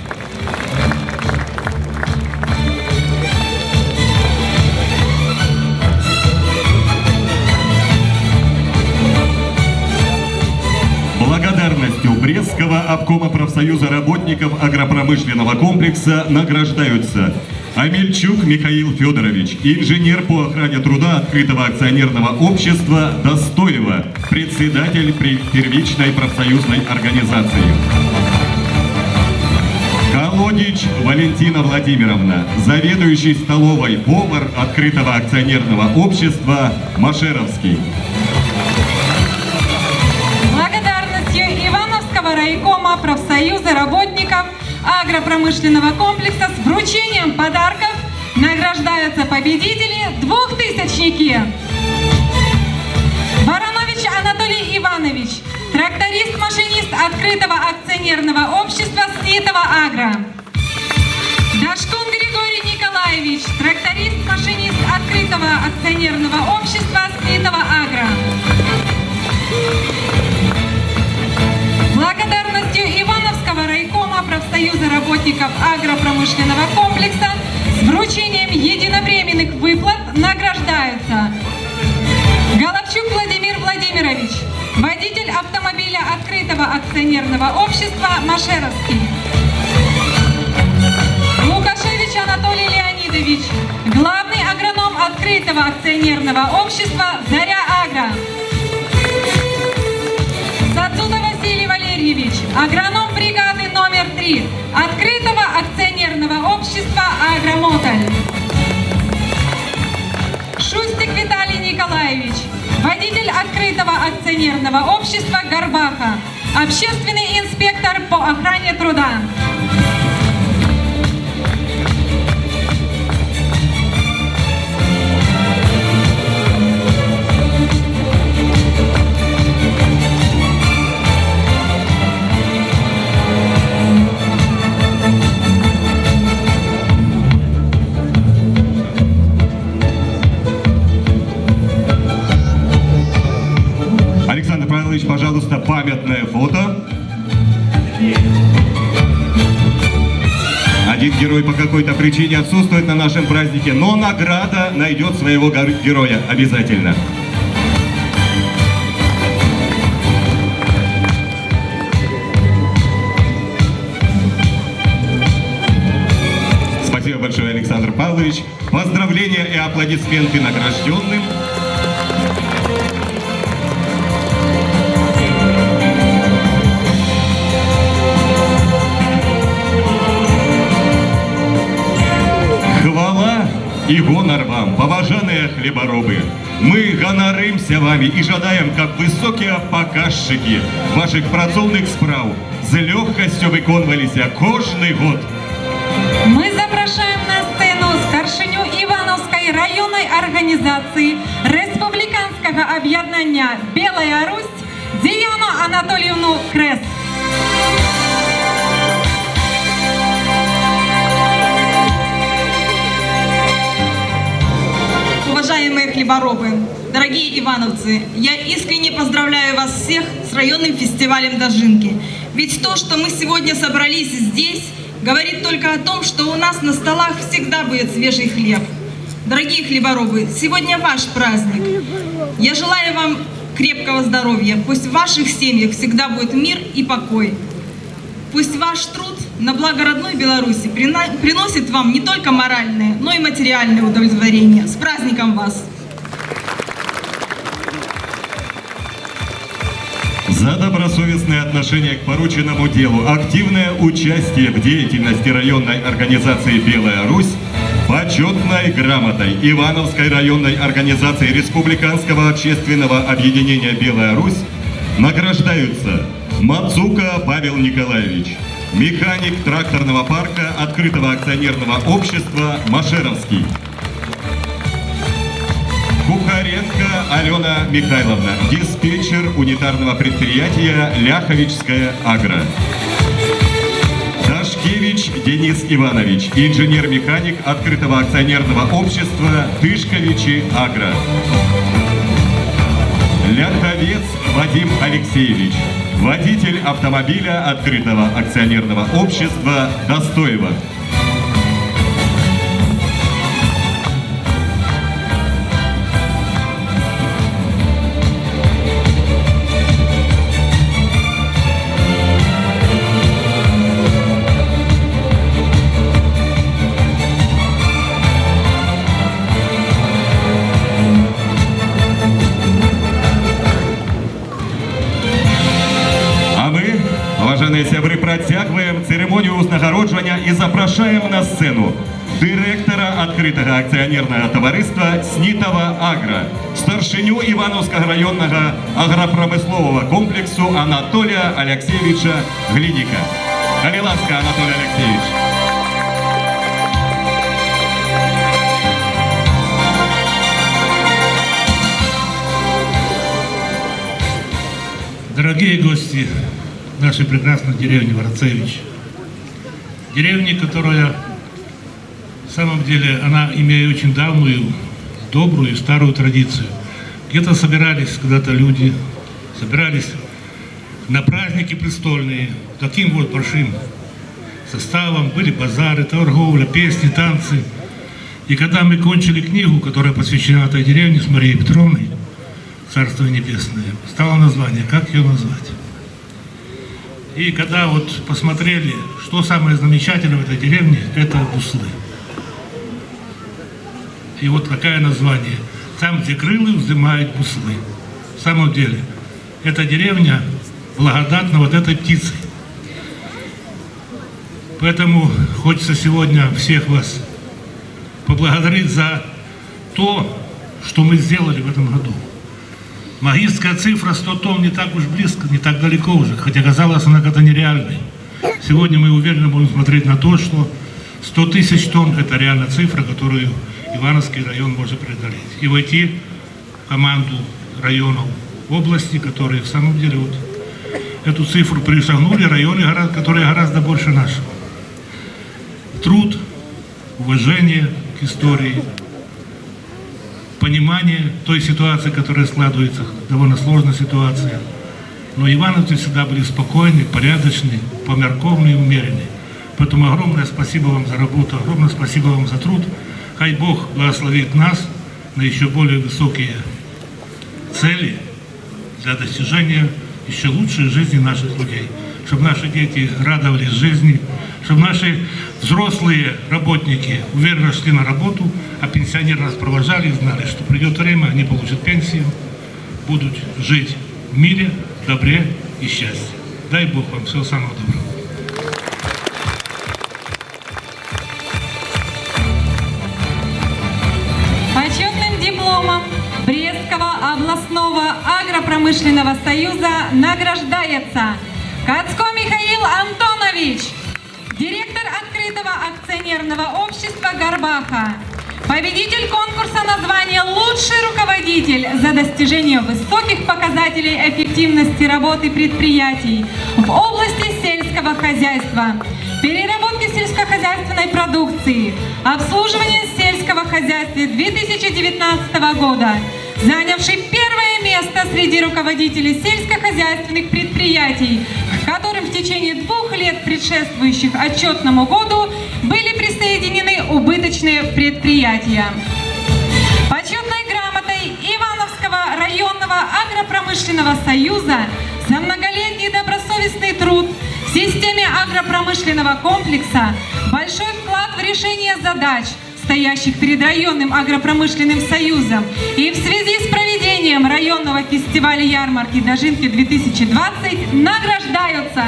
Благодарностью Брестского обкома профсоюза работников агропромышленного комплекса награждаются Амельчук Михаил Федорович, инженер по охране труда открытого акционерного общества «Достоева», председатель первичной профсоюзной организации. Володич Валентина Владимировна, заведующий столовой, повар открытого акционерного общества «Машеровский». Благодарностью Ивановского райкома профсоюза работников агропромышленного комплекса с вручением подарков награждаются победители двухтысячники. Баранович Анатолий Иванович, тракторист-машинист открытого акционерного общества «Снитова Агро». Дашкун Григорий Николаевич, тракторист-машинист открытого акционерного общества «Снитова Агро». Благодарностью Ивановского райкома профсоюза работников агропромышленного комплекса с вручением единовременных выплат награждаются Головчук Владимир Владимирович, водитель автомобиля открытого акционерного общества «Машеровский». Лукашевич Анатолий Леонидович, главный агроном открытого акционерного общества «Заря Агро». Сацуда Василий Валерьевич, агроном бригады номер 3 открытого акционерного общества «Агромоталь». Шустик Виталий Николаевич, водитель открытого акционерного общества «Горбаха», общественный инспектор по охране труда. Александр Павлович, пожалуйста, памятное фото. Один герой по какой-то причине отсутствует на нашем празднике, но награда найдет своего героя обязательно. Спасибо большое, Александр Павлович. Поздравления и аплодисменты награжденным. Хвала и гонор вам, поважанные хлеборобы. Мы ганарымся вами и жадаем, как высокие показчики ваших працовных справ з легкостью виконувалися кожний год. Мы запрошаем на сцену старшиню Ивановской районной организации Республиканского объединения «Белая Русь» Диану Анатольевну Крес. Уважаемые хлеборобы, дорогие ивановцы, я искренне поздравляю вас всех с районным фестивалем Дожинки. Ведь то, что мы сегодня собрались здесь, говорит только о том, что у нас на столах всегда будет свежий хлеб. Дорогие хлеборобы, сегодня ваш праздник. Я желаю вам крепкого здоровья. Пусть в ваших семьях всегда будет мир и покой. Пусть ваш труд на благо родной Беларуси приносит вам не только моральное, но и материальное удовлетворение. С праздником вас! За добросовестное отношение к порученному делу, активное участие в деятельности районной организации «Белая Русь», почетной грамотой Ивановской районной организации Республиканского общественного объединения «Белая Русь» награждаются Мацука Павел Николаевич, механик тракторного парка открытого акционерного общества «Машеровский». Кухаренко Алена Михайловна, диспетчер унитарного предприятия «Ляховичская Агро». Дашкевич Денис Иванович, инженер-механик открытого акционерного общества «Тышковичи Агро». Ляховец Вадим Алексеевич, водитель автомобиля открытого акционерного общества «Достоево». Сябры, працягваем церемонию узнагароджвання привітання і запрошуємо на сцену директора відкритого акціонерного товариства «Снітова Агро», старшиню Івановського районного агропромислового комплексу Анатолія Олексійовича Глініка. Коли ласка, Анатолій Олексійович. Дорогие гости нашей прекрасной деревни Варцевич, деревни, которая, в самом деле, она имеет очень давнюю, добрую и старую традицию. Где-то собирались когда-то люди, собирались на праздники престольные, таким вот большим составом, были базары, торговля, песни, танцы. И когда мы кончили книгу, которая посвящена этой деревне с Марией Петровной, Царство Небесное, стало название, как ее назвать. И когда вот посмотрели, что самое замечательное в этой деревне, это буслы. И вот такое название. Там, где крылы, вздымают буслы. В самом деле, эта деревня благодатна вот этой птицей. Поэтому хочется сегодня всех вас поблагодарить за то, что мы сделали в этом году. Магическая цифра 100 тонн не так уж близко, не так далеко уже, хотя казалось она как-то нереальной. Сегодня мы уверенно будем смотреть на то, что 100 тысяч тонн – это реальная цифра, которую Ивановский район может преодолеть. И войти в команду районов области, которые в самом деле вот эту цифру перешагнули, районы, которые гораздо больше нашего. Труд, уважение к истории, понимание той ситуации, которая складывается, довольно сложная ситуация. Но ивановцы всегда были спокойны, порядочны, померковны и умеренны. Поэтому огромное спасибо вам за работу, огромное спасибо вам за труд. Хай Бог благословит нас на еще более высокие цели для достижения еще лучшей жизни наших людей. Чтобы наши дети радовались жизни, чтобы наши взрослые работники уверенно шли на работу, а пенсионеры нас провожали и знали, что придет время, они получат пенсию, будут жить в мире, добре и счастье. Дай Бог вам всего самого доброго. Почетным дипломом Брестского областного агропромышленного союза награждается Кацко Михаил Антонович, директор открытого акционерного общества «Горбаха», победитель конкурса на звание «Лучший руководитель» за достижение высоких показателей эффективности работы предприятий в области сельского хозяйства, переработки сельскохозяйственной продукции, обслуживания сельского хозяйства 2019 года, занявший первое место среди руководителей сельскохозяйственных предприятий, которым в течение 2 лет, предшествующих отчетному году, были присоединены убыточные предприятия. Почетной грамотой Ивановского районного агропромышленного союза за многолетний добросовестный труд в системе агропромышленного комплекса, большой вклад в решение задач, стоящих перед районным агропромышленным союзом, и в связи с проведением районного фестиваля ярмарки «Дожинки-2020» награждаются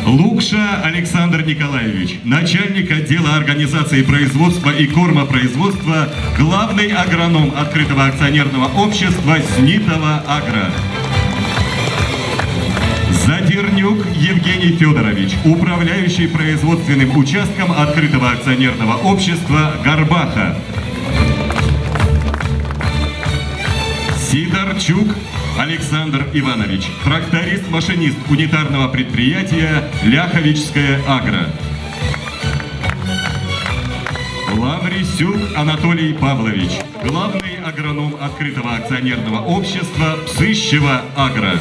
Лукша Александр Николаевич, начальник отдела организации производства и кормопроизводства, главный агроном открытого акционерного общества «Снитова Агро». Задернюк Евгений Федорович, управляющий производственным участком открытого акционерного общества «Горбаха». Сидорчук Александр Иванович, тракторист-машинист унитарного предприятия «Ляховичская Агро». Лаврисюк Анатолий Павлович, главный агроном открытого акционерного общества «Псыщево Агро».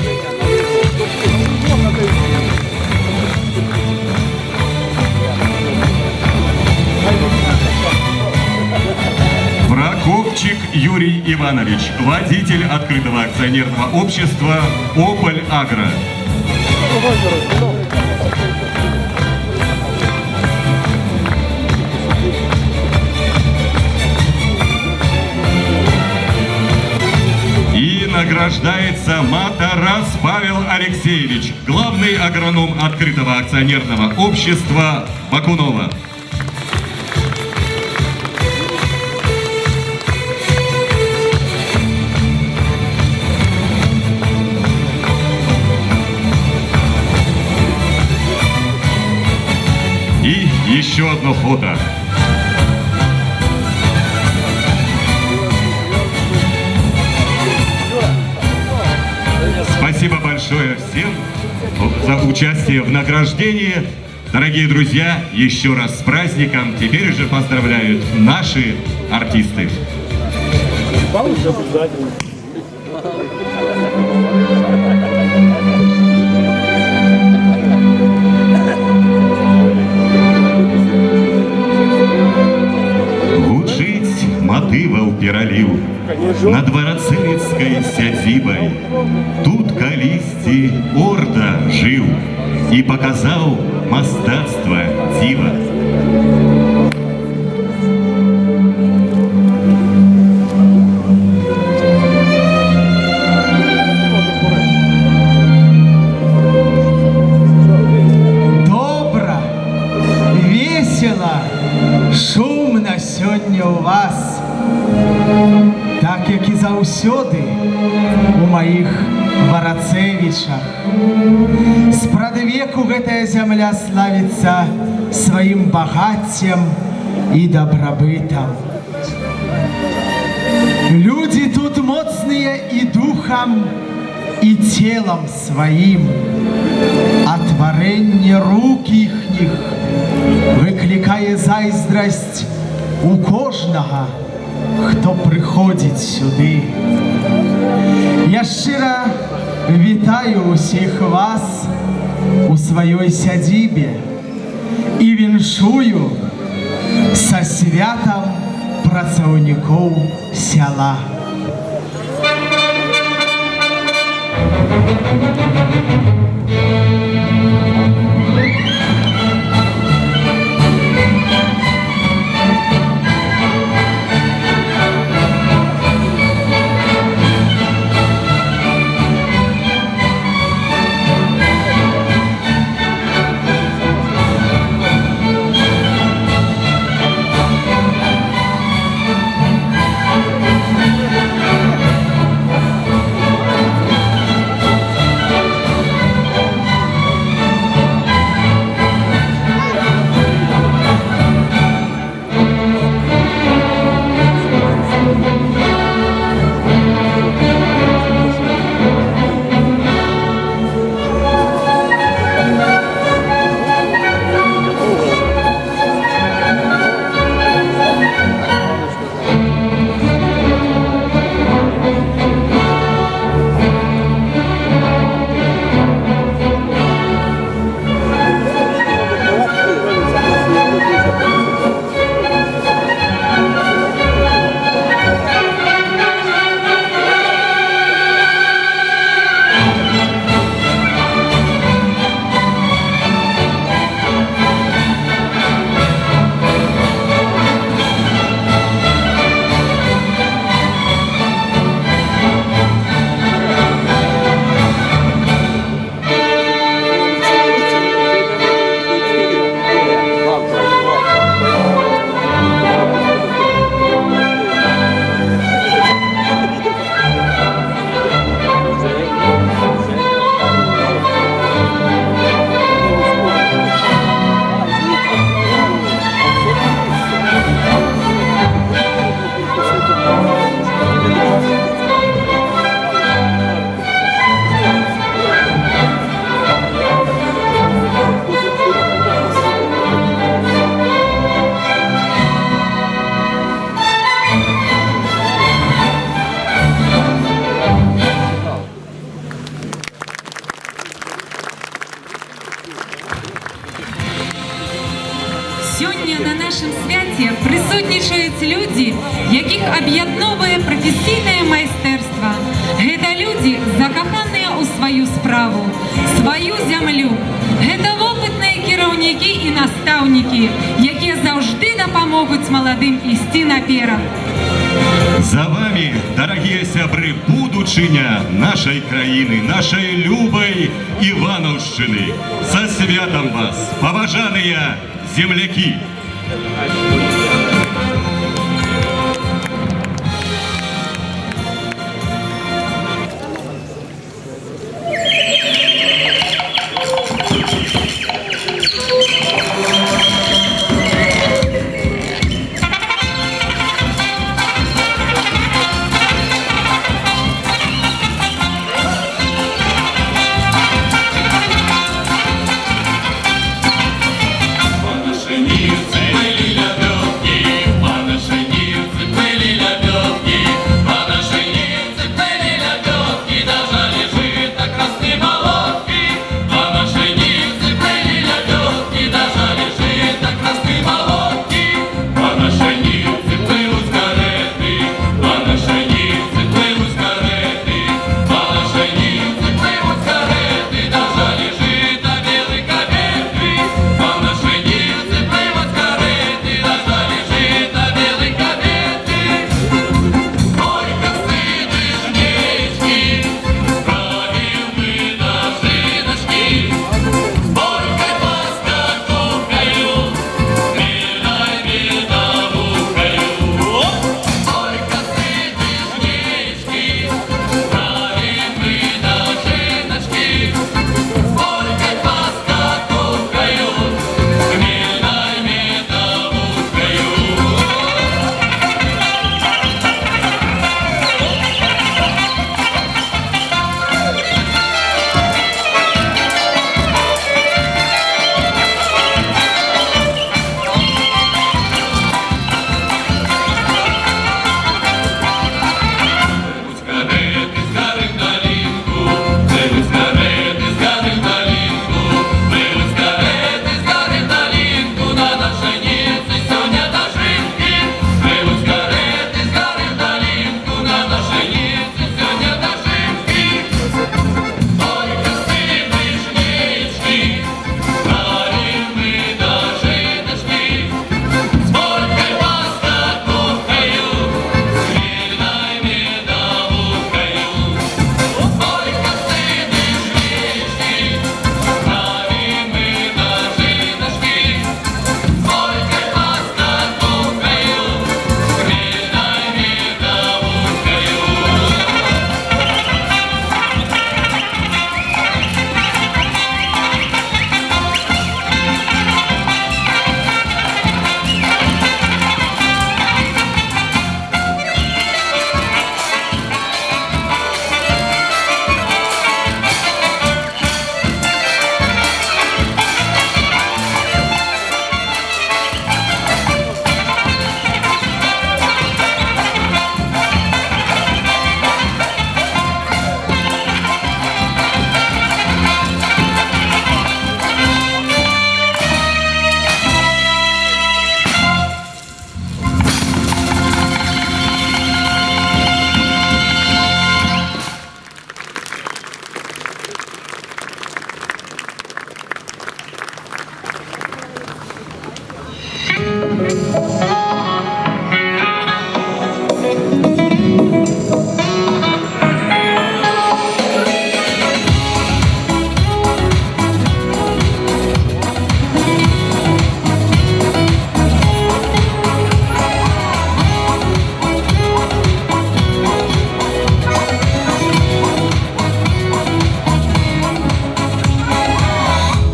Прокопчик Юрий Иванович, водитель открытого акционерного общества «Ополь Агро». И награжден награждается Матарас Павел Алексеевич, главный агроном открытого акционерного общества Бакунова. И еще одно фото. Спасибо большое всем за участие в награждении. Дорогие друзья, еще раз с праздником. Теперь уже поздравляют наши артисты. Гучить мотивов пералив на дворацевицкой сядзібай. Тут калісьці орда жив и показал мастацтво дива. Добра, весело, шумно сёння у вас, так як і заўсёды у маіх Варацевічах. Спрадвеку гэтая зямля славіцца сваім багаццем і дабрабытам. Людзі тут моцныя і духам, і целам сваім, а тварэнне рук іхніх выклікае зайздрасць у кожнага, хто прыходзіць сюды. Я шчыра вітаю усіх вас у сваёй сядзібе і віншую са святам працаўнікоў сяла. Сьогодні на нашому святі присутнічають люди, яких об'єднує професійне майстерство. Це люди, закохані у свою справу, свою землю. Це опитні керівники і наставники, які завжди допоможуть молодим йти наперед. За вами, дорогие сябры, будучиня нашей країни, нашей любой Івановщини. Со святом вас, поважаные земляки!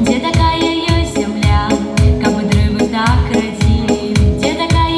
Где такая ее земля, кабы дрывы так родили, где такая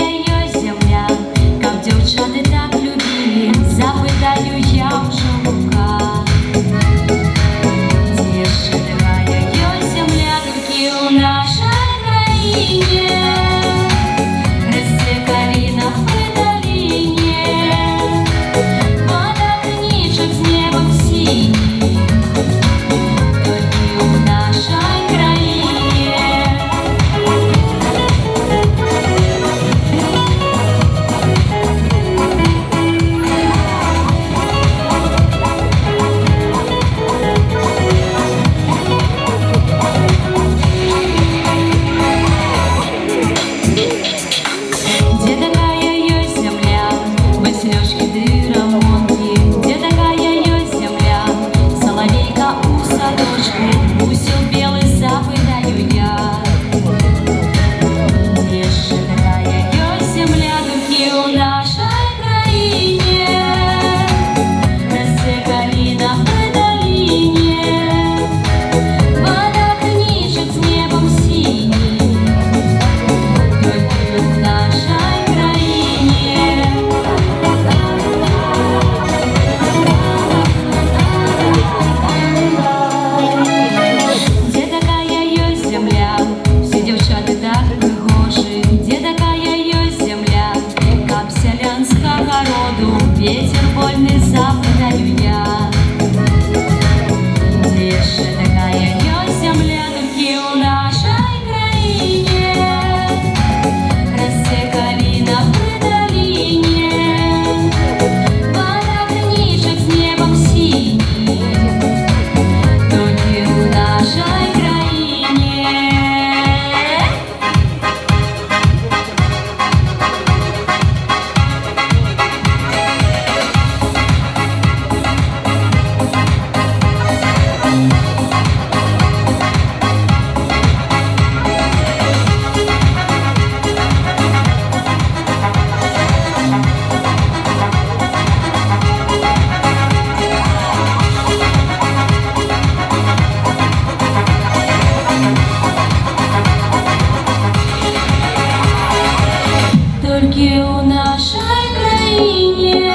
толькі у нашай краіне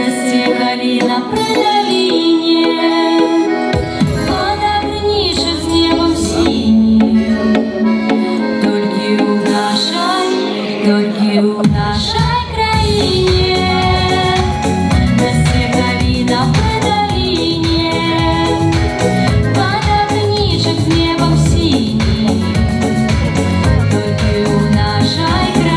расце каліна пры даліне, вода грыніша з небам сінім. Толькі ў нашай краіне расце каліна пры даліне, вода грыніша з небам сінім. Толькі ў нашай краіне.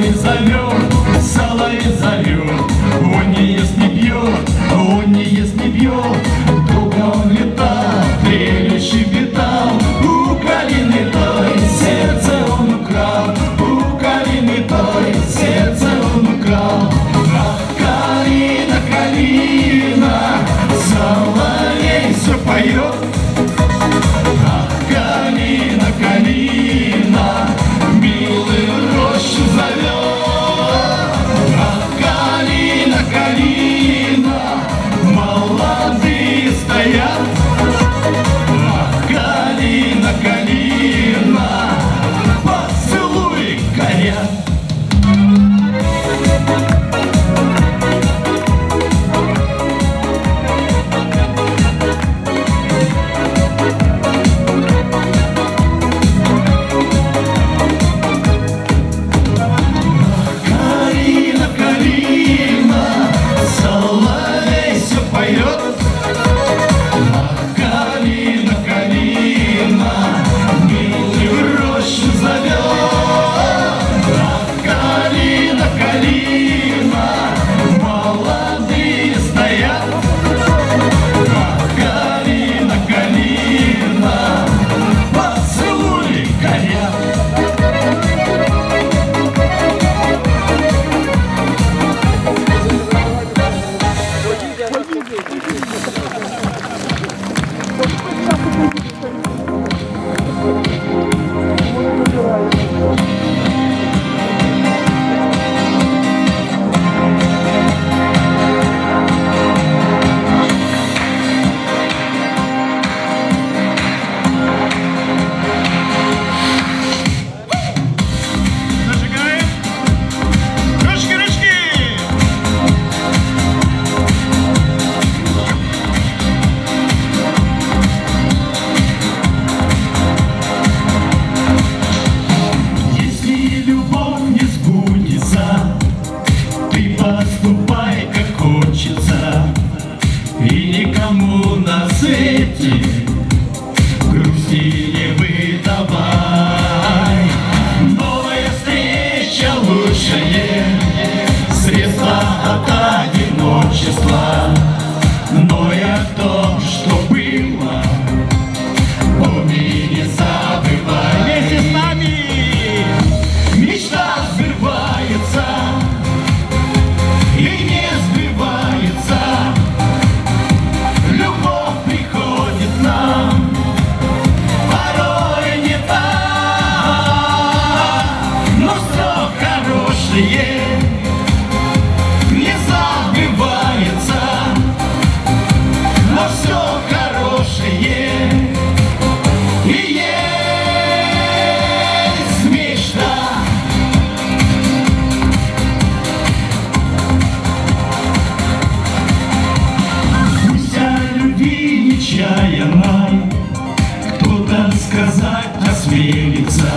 Соловей зовет, соловей зовет, он не ест, не пьет, он не ест, не пьет. Долго он летал, трели щебетал, у калины той сердце он украл, у калины той сердце он украл. Ах, калина, калина, соловей все поет. Ах, калина, калина, милый рощу зовет. Ах, калина, калина, молодые стоят. Ах, калина, калина, поцелуй горят. Калина, калина, соловей все поет. Ах, калина, калина, милый в рощу зовет. Ах, калина, калина, молодые стоят. Ах, калина, калина, поцелуй горят. Зажигаем. Ручки, ручки. Если любовь не сбудется, ты поступай как хочется, и никому на свете грусти не выдавай. Новая встреча лучшее средство от одиночества. Но я то, что было, помни, не забывай. Вместе с нами мечта сбывается и не сбывается. Любовь приходит нам, порой не так, но все хорошее не забывается. Но все хорошее и есть мечта. Пусть о любви нечаянной кто-то сказать осмелится.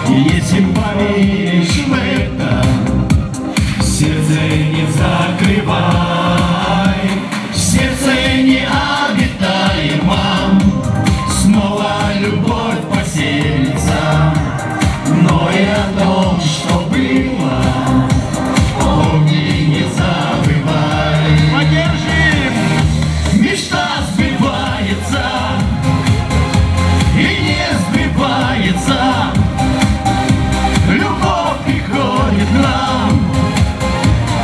Если поверишь в это, сердце не закрывай. Сердце необитаемо, снова любовь поселится. Но и о том, что было, помни, не забывай. Поддержим! Мечта сбывается и не сбывается. Любовь приходит нам,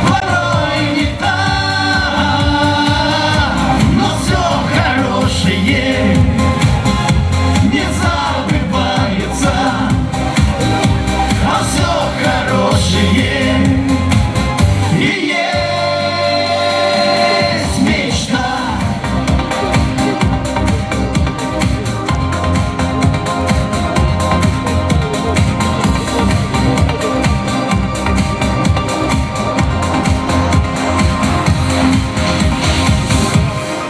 порой не так, но все хорошее не забывается. А все хорошее и есть мечта.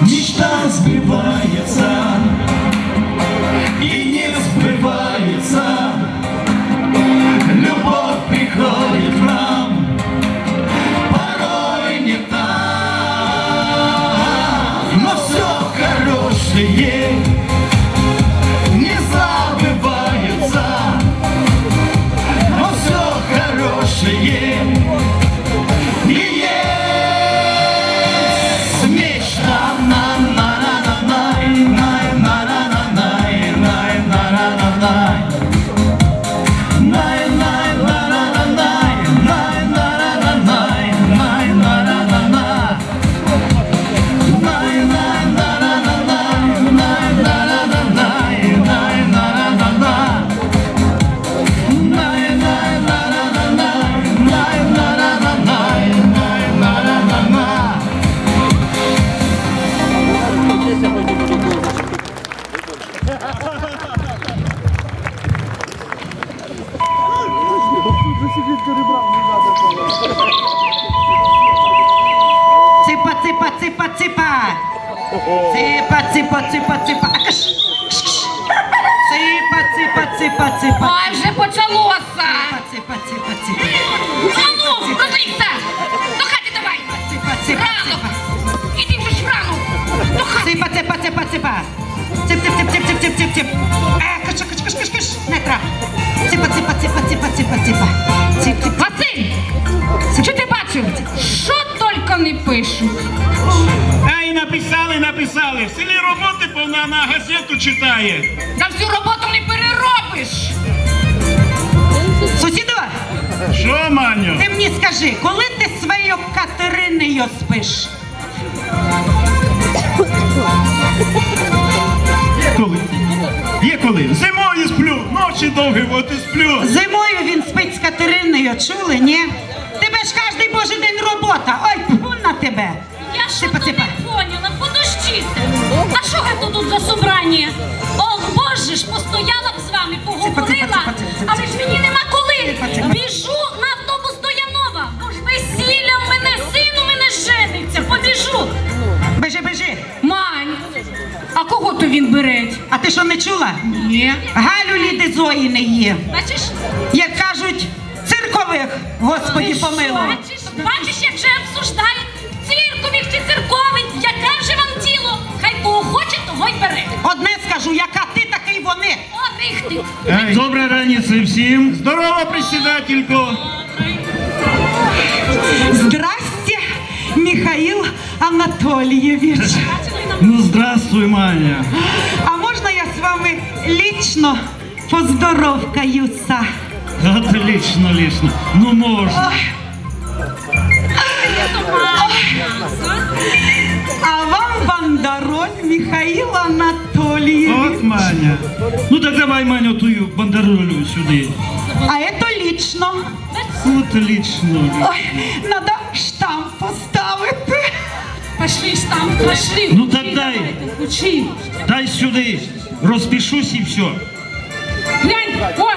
Мечта сбывается и не сбывается. Любовь приходит к нам, порой не так, но все хорошее не забывается. Но все хорошее Ципа, ципа, ципа, ципа. Ципа, ципа, ципа, ципа. Акаш. Ципа, ципа, ципа, ципа. Ой, вже почалося! Ципа, ципа, ципа. А ну, розлігся! До хати давай! Ципа, ципа, Рано! ципа. Іди вже ж рано! До хати! Ципа, ципа, ципа, ципа. Цip, цip, цip, цip, цip, цip, цip, цip. Каш, каш, каш, каш, каш. Не трап. Ципа, ципа, ципа, ципа, ципа, ципа. Цip, цip. Василь! Що ти бачив? Що тільки не пишуть? Ай, написали. В селі роботи повна, на газету читає. Та всю роботу не переробиш! Сусідова, Що, Маню? ти мені скажи, коли ти зі своєю Катериною спиш? Коли? Є коли? Зимою сплю, ночі довгі, от і сплю. Зимою він спить з Катериною, чули, ні? Тебе ж кожний божий день робота. Ой, пфу на тебе. Я что-то Ципа, ципа. не поняла, подождите. А що це тут за собрання? Ох, боже ж, постояла б з вами, поговорила, ципа, ципа. але ж мені нема коли. Ципа, ципа. Біжу на автобус до Янова, бо ж весілля в мене, син у мене жениться, побіжу. Бежи, бежи. Мань! А кого то він бере? А ти що не чула? Ні. Галю Ліди Зої не є. Бачиш? Як кажуть, циркових, Господі помилуй. Бачиш, як же обсуждають циркових чи церкових, яке вже вам діло? Хай кого хоче, того й бере. Одне скажу, яка ти, такий вони. От їх ти. Доброї раніці всім. Здорово, председателько. Здрасте, Михаил Анатольевич. Ну, здравствуй, Маня. А можна я з вами лично поздоровкаюся? Отлично. Ну, можна. Ой. А вам бандероль, Михаил Анатольевич. От, Маня. Ну, так давай, Маню, тую бандеролю сюди. А это лично. Отлично. Ой, надо штамп поставити. Пошли ж там, пошли. Ну, так дай. Учи. Дай сюди. Розпишусь і все. Глянь, ой,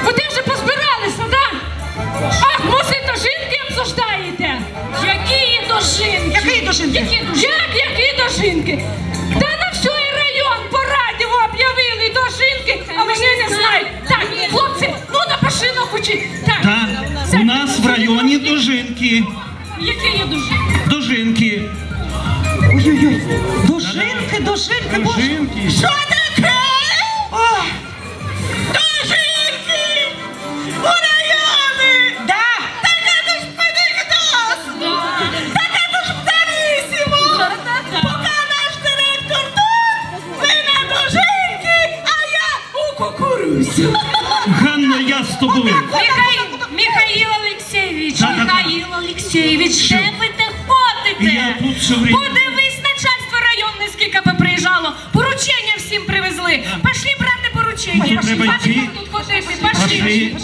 ви вже позбиралися, да? Ах, може, то жінки обсуждаєте? Які дожинки? Які дожинки? Які дожинки? Та на всій район по радіо об'явили дожинки, а вони не знають. Так, хлопці, ну на пошинок учи. Так, Так, у нас в районі дожинки. Які є дожинки? Дожинки. Ой-ой-ой, дожинки, дожинки, боже. Дожинки. Що таке? О, дожинки! У районі! Да! Так это ж Пенігдас! Так это ж Птарісімо! Поки наш директор тут, ви на дожинки, а я у кукурузі. Ганна, я з тобою. Михаил Олексійович, Так. Михаил Олексійович, де ви те ходите? Я тут все время. Подивись, начальство районне скільки поприїжджало, поручення всім привезли. Пошли брати поручення. Тут треба Хватить йти. вам тут ходити, пошли. Пошли.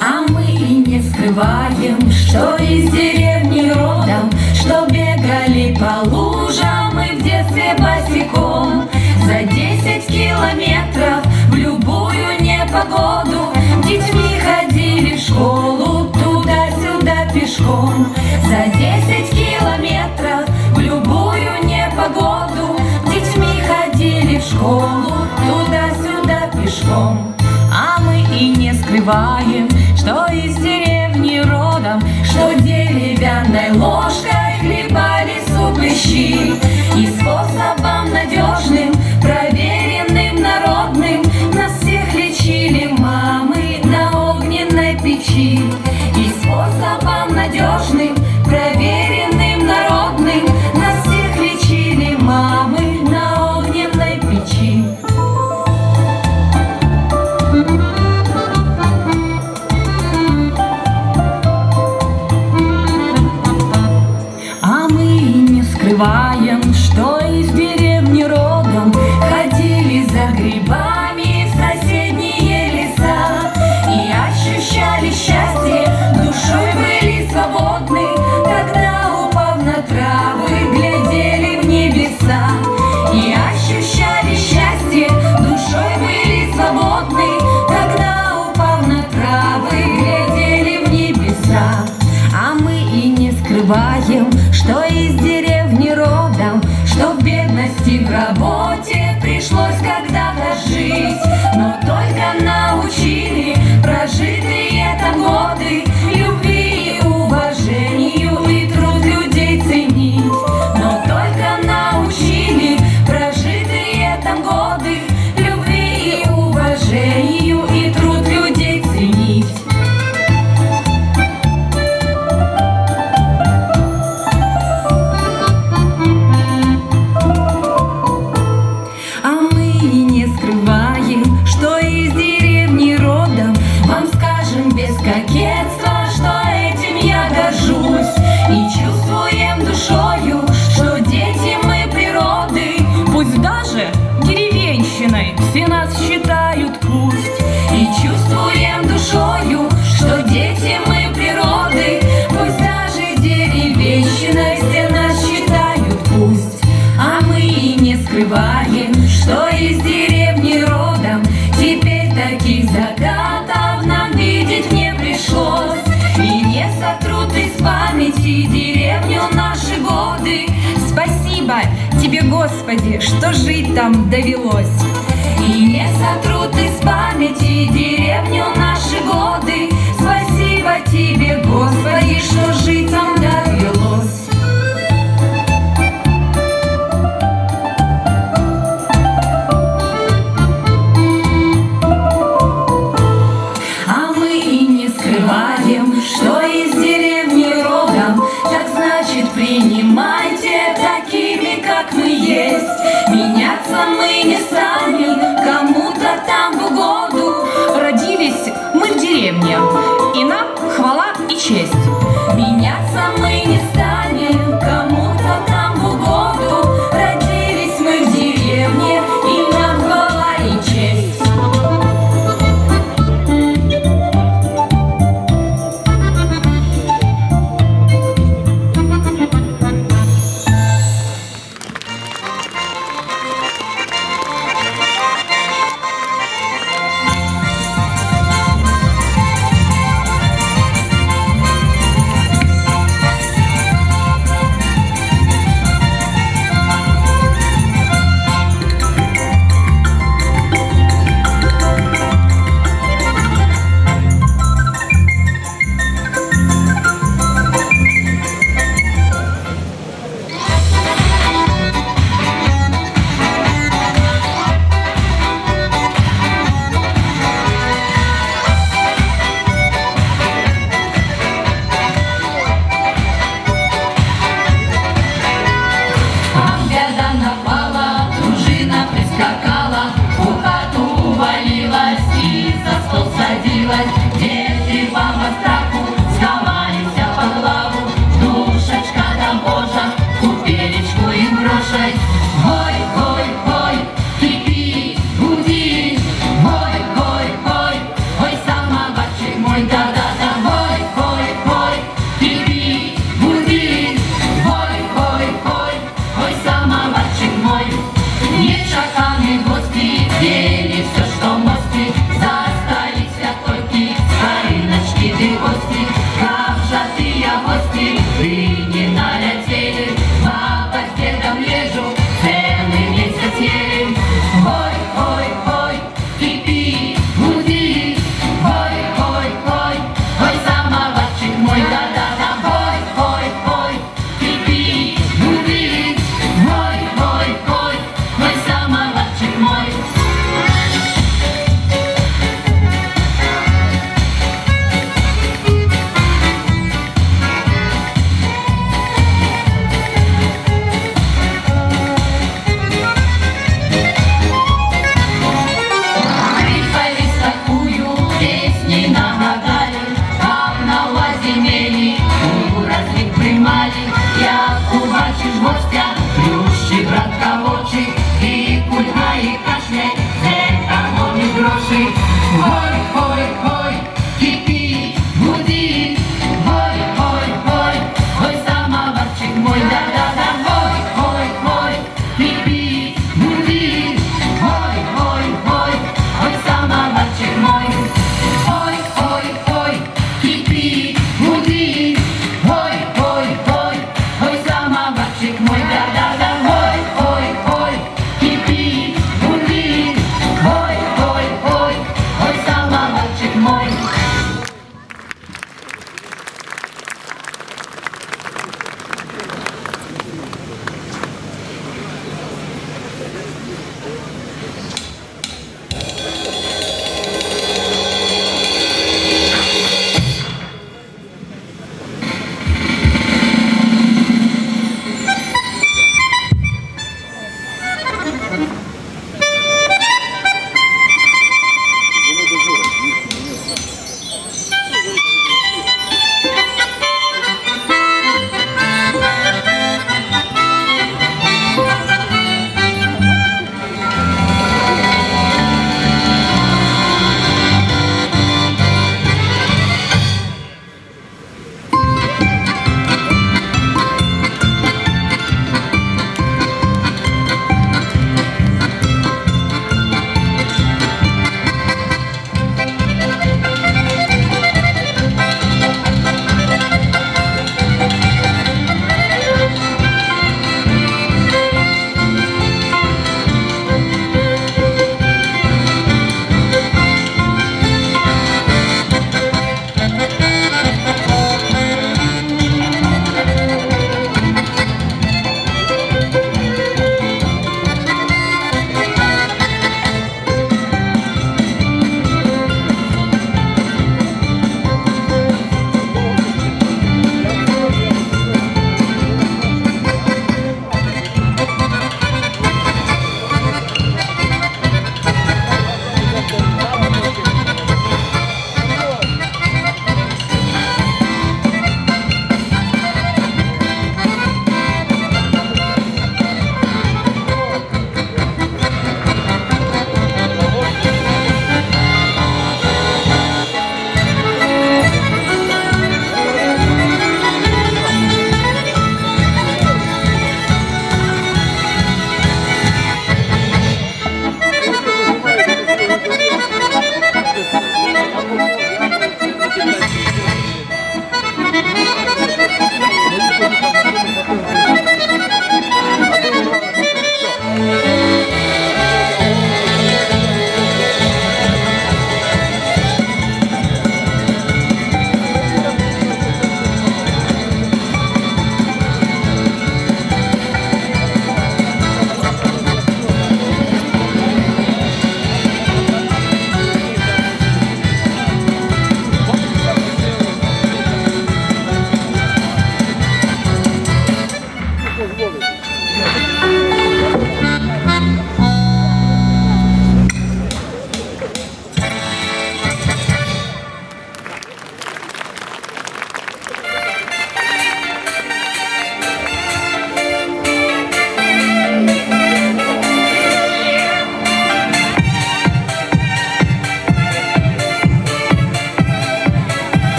А мы и не скрываем, что из деревни родом, что бегали по лужам и в детстве босиком. За 10 километров в любую непогоду детьми ходили в школу туда-сюда пешком. За 10 километров в любую непогоду детьми ходили в школу туда-сюда пешком. А мы и не скрываем, что из деревни родом, что деревянной ложкой хлебали суп и щи. И способом надежным, проверенным, народным нас всех лечили мамы на огненной печи. И способом надежным, проверенным, народным нас всех лечили мамы на огненной печи. А мы и не скрываем, что из деревни родом ходили за грибами в соседние леса и ощущали счастье, душой были свободны, когда, упав на травы, глядели в небеса. И ощущали счастье, душой были свободны, когда, упав на травы, глядели в небеса. А мы и не скрываем, что из деревни родом, что в бедности, в работе пришлось когда-то жить, но только научили прожитые там годы любви и уважению и труд людей ценить, но только научили прожитые там годы любви и уважению и труд людей ценить. А мы и не скрываем, что из деревни родом, вам скажем без кокетства, что этим я горжусь, и чувствуем душою, что дети мы природы, пусть даже деревенщиной все нас считают, пусть, и чувствуем душою, что дети мы природы, пусть даже деревенщиной все нас считают, пусть. А мы и не скрываем, что из деревни родом теперь таких закатов нам видеть не пришлось, и не сотрут из памяти деревню наши годы. Спасибо тебе, Господи, что жить там довелось. И не сотрут из памяти деревню наши годы. Спасибо тебе, Господи, что жить там довелось. А мы и не скрываем, что из деревни родом, так значит принимайте такими, как мы есть. Меняться мы не станем кому-то там в угоду. Родились мы в деревне, и нам хвала и честь. Меняться мы не станем кому-то там в угоду. Родились мы в деревне, и нам хвала и честь.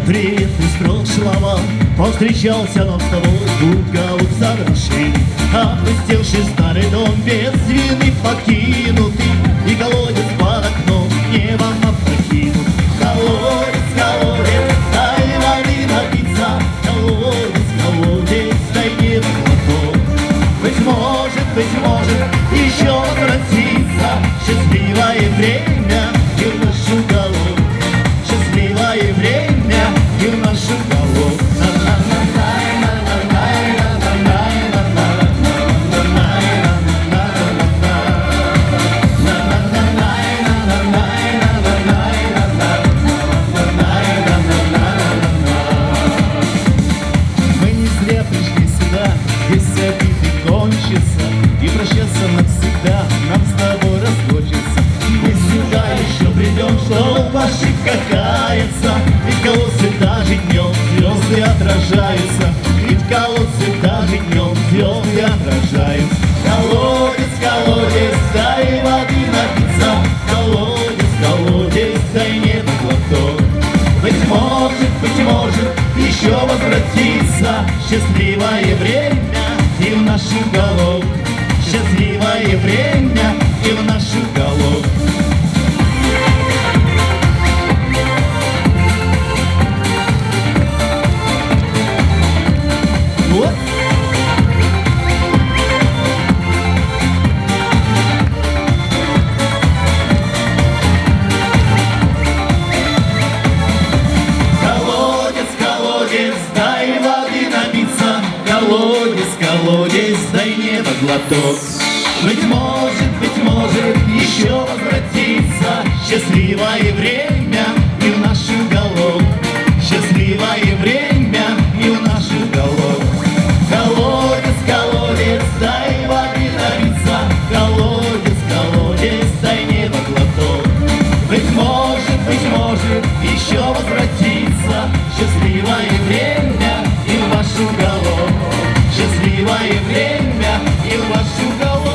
привет из прошлого. Повстречался нам с тобой уголок завершил. Опустевший старый дом без вины покинутый, и колодец под окном небом опрокинут. Колодец, колодец, дай воды напиться. Колодец, колодец, дай мне глоток. Быть может, еще возвратится счастливое время и в наш уголок. Счастливое время и в наш уголок. Мы не зря пришли сюда, здесь обиды кончатся, и прощаться навсегда нам с тобой расхочется. Мы сюда еще придем, что в ошибках каяться, ведь колодцы даже днем звезды отражаются, ведь колодцы даже днем звезды отражаются. Колодец, колодец, дай воды напиться. Колодец, колодец, дай небо глоток. Быть может, еще возвратится счастливое время и в наш уголок. Счастливое время и в наш уголок. Вот. Колодец, колодец, дай воды напиться. Колодец, колодец, дай небо глоток. Быть может, еще возвратится счастливое время и в наш уголок. Счастливое время и в наш уголок. Колодец, колодец, дай воды напиться. Колодец, колодец, дай небо глоток. Быть может, еще возвратится счастливое время и в ваш уголок. Счастливое время и в ваш уголок.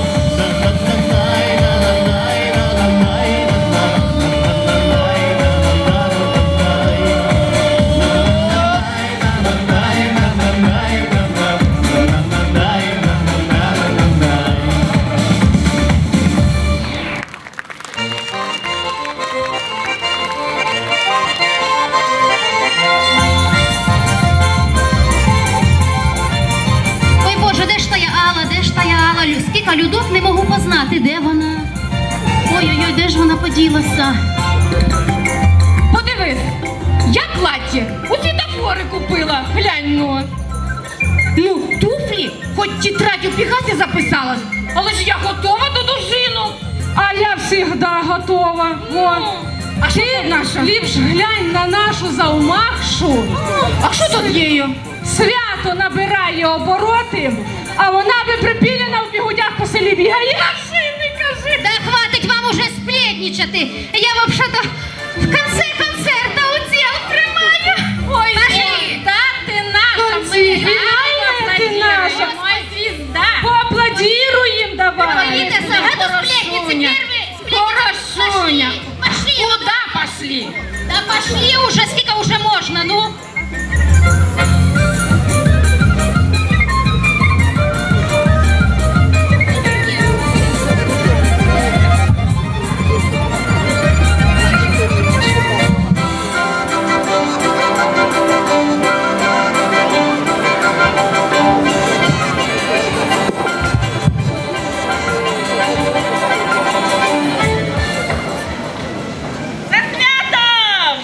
Ой Боже, де ж та я Алла, де ж та я Алла? Скільки людок не можу познати, де вона? Ой-ой-ой, де ж вона поділася? Подивись, я плаття у світофори купила, глянь, ну. Ну, туфлі, хоч тетрадь у Пегасі записалась, але ж я готова до дожинок. А я всегда готова. Вон. А що тут наша? Ліпш глянь на нашу заумахшу. А що тут є? Свято набирає обороти, а вона би припілена в бігудях по селі бігає. Не кажи. Да хватить вам уже сплетничати. Я вообще-то в конце концерта удел приймаю. Ой, Пошли. да, ти наша, Фінальна ти наша. Ой, звізда. Поаплодируем давай. Говорите, сагаду сплетницы первые. Хорошуня. Пошли. Куда пошли? Да пошли уже, сколько уже можно, ну. За святом!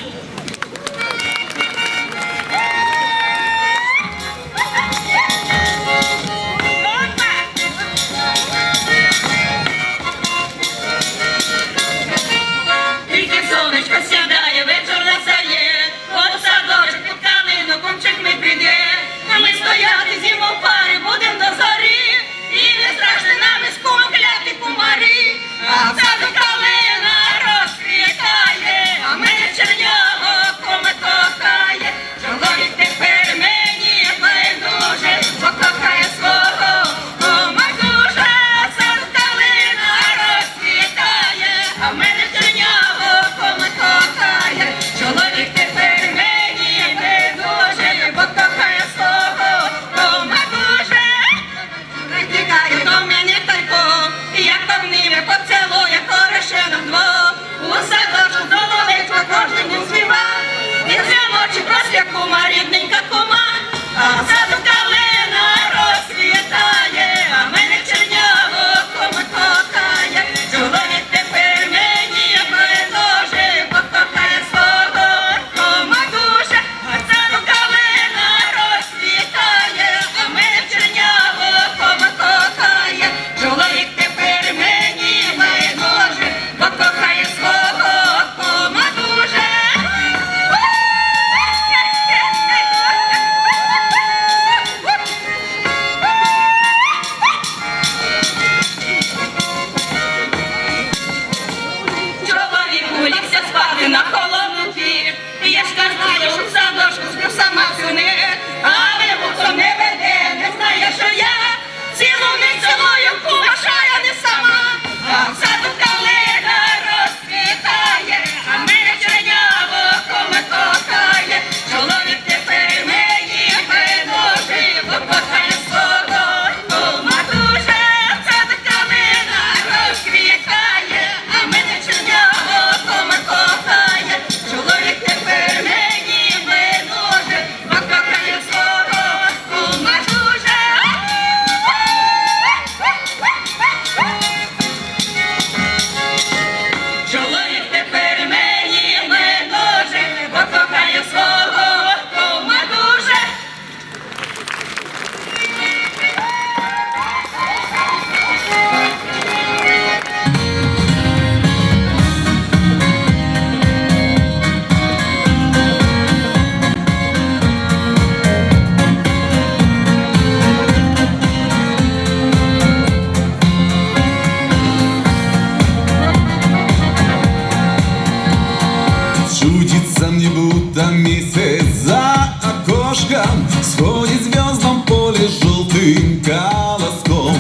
На месяц за окошком сходит в звездном поле желтым колоском.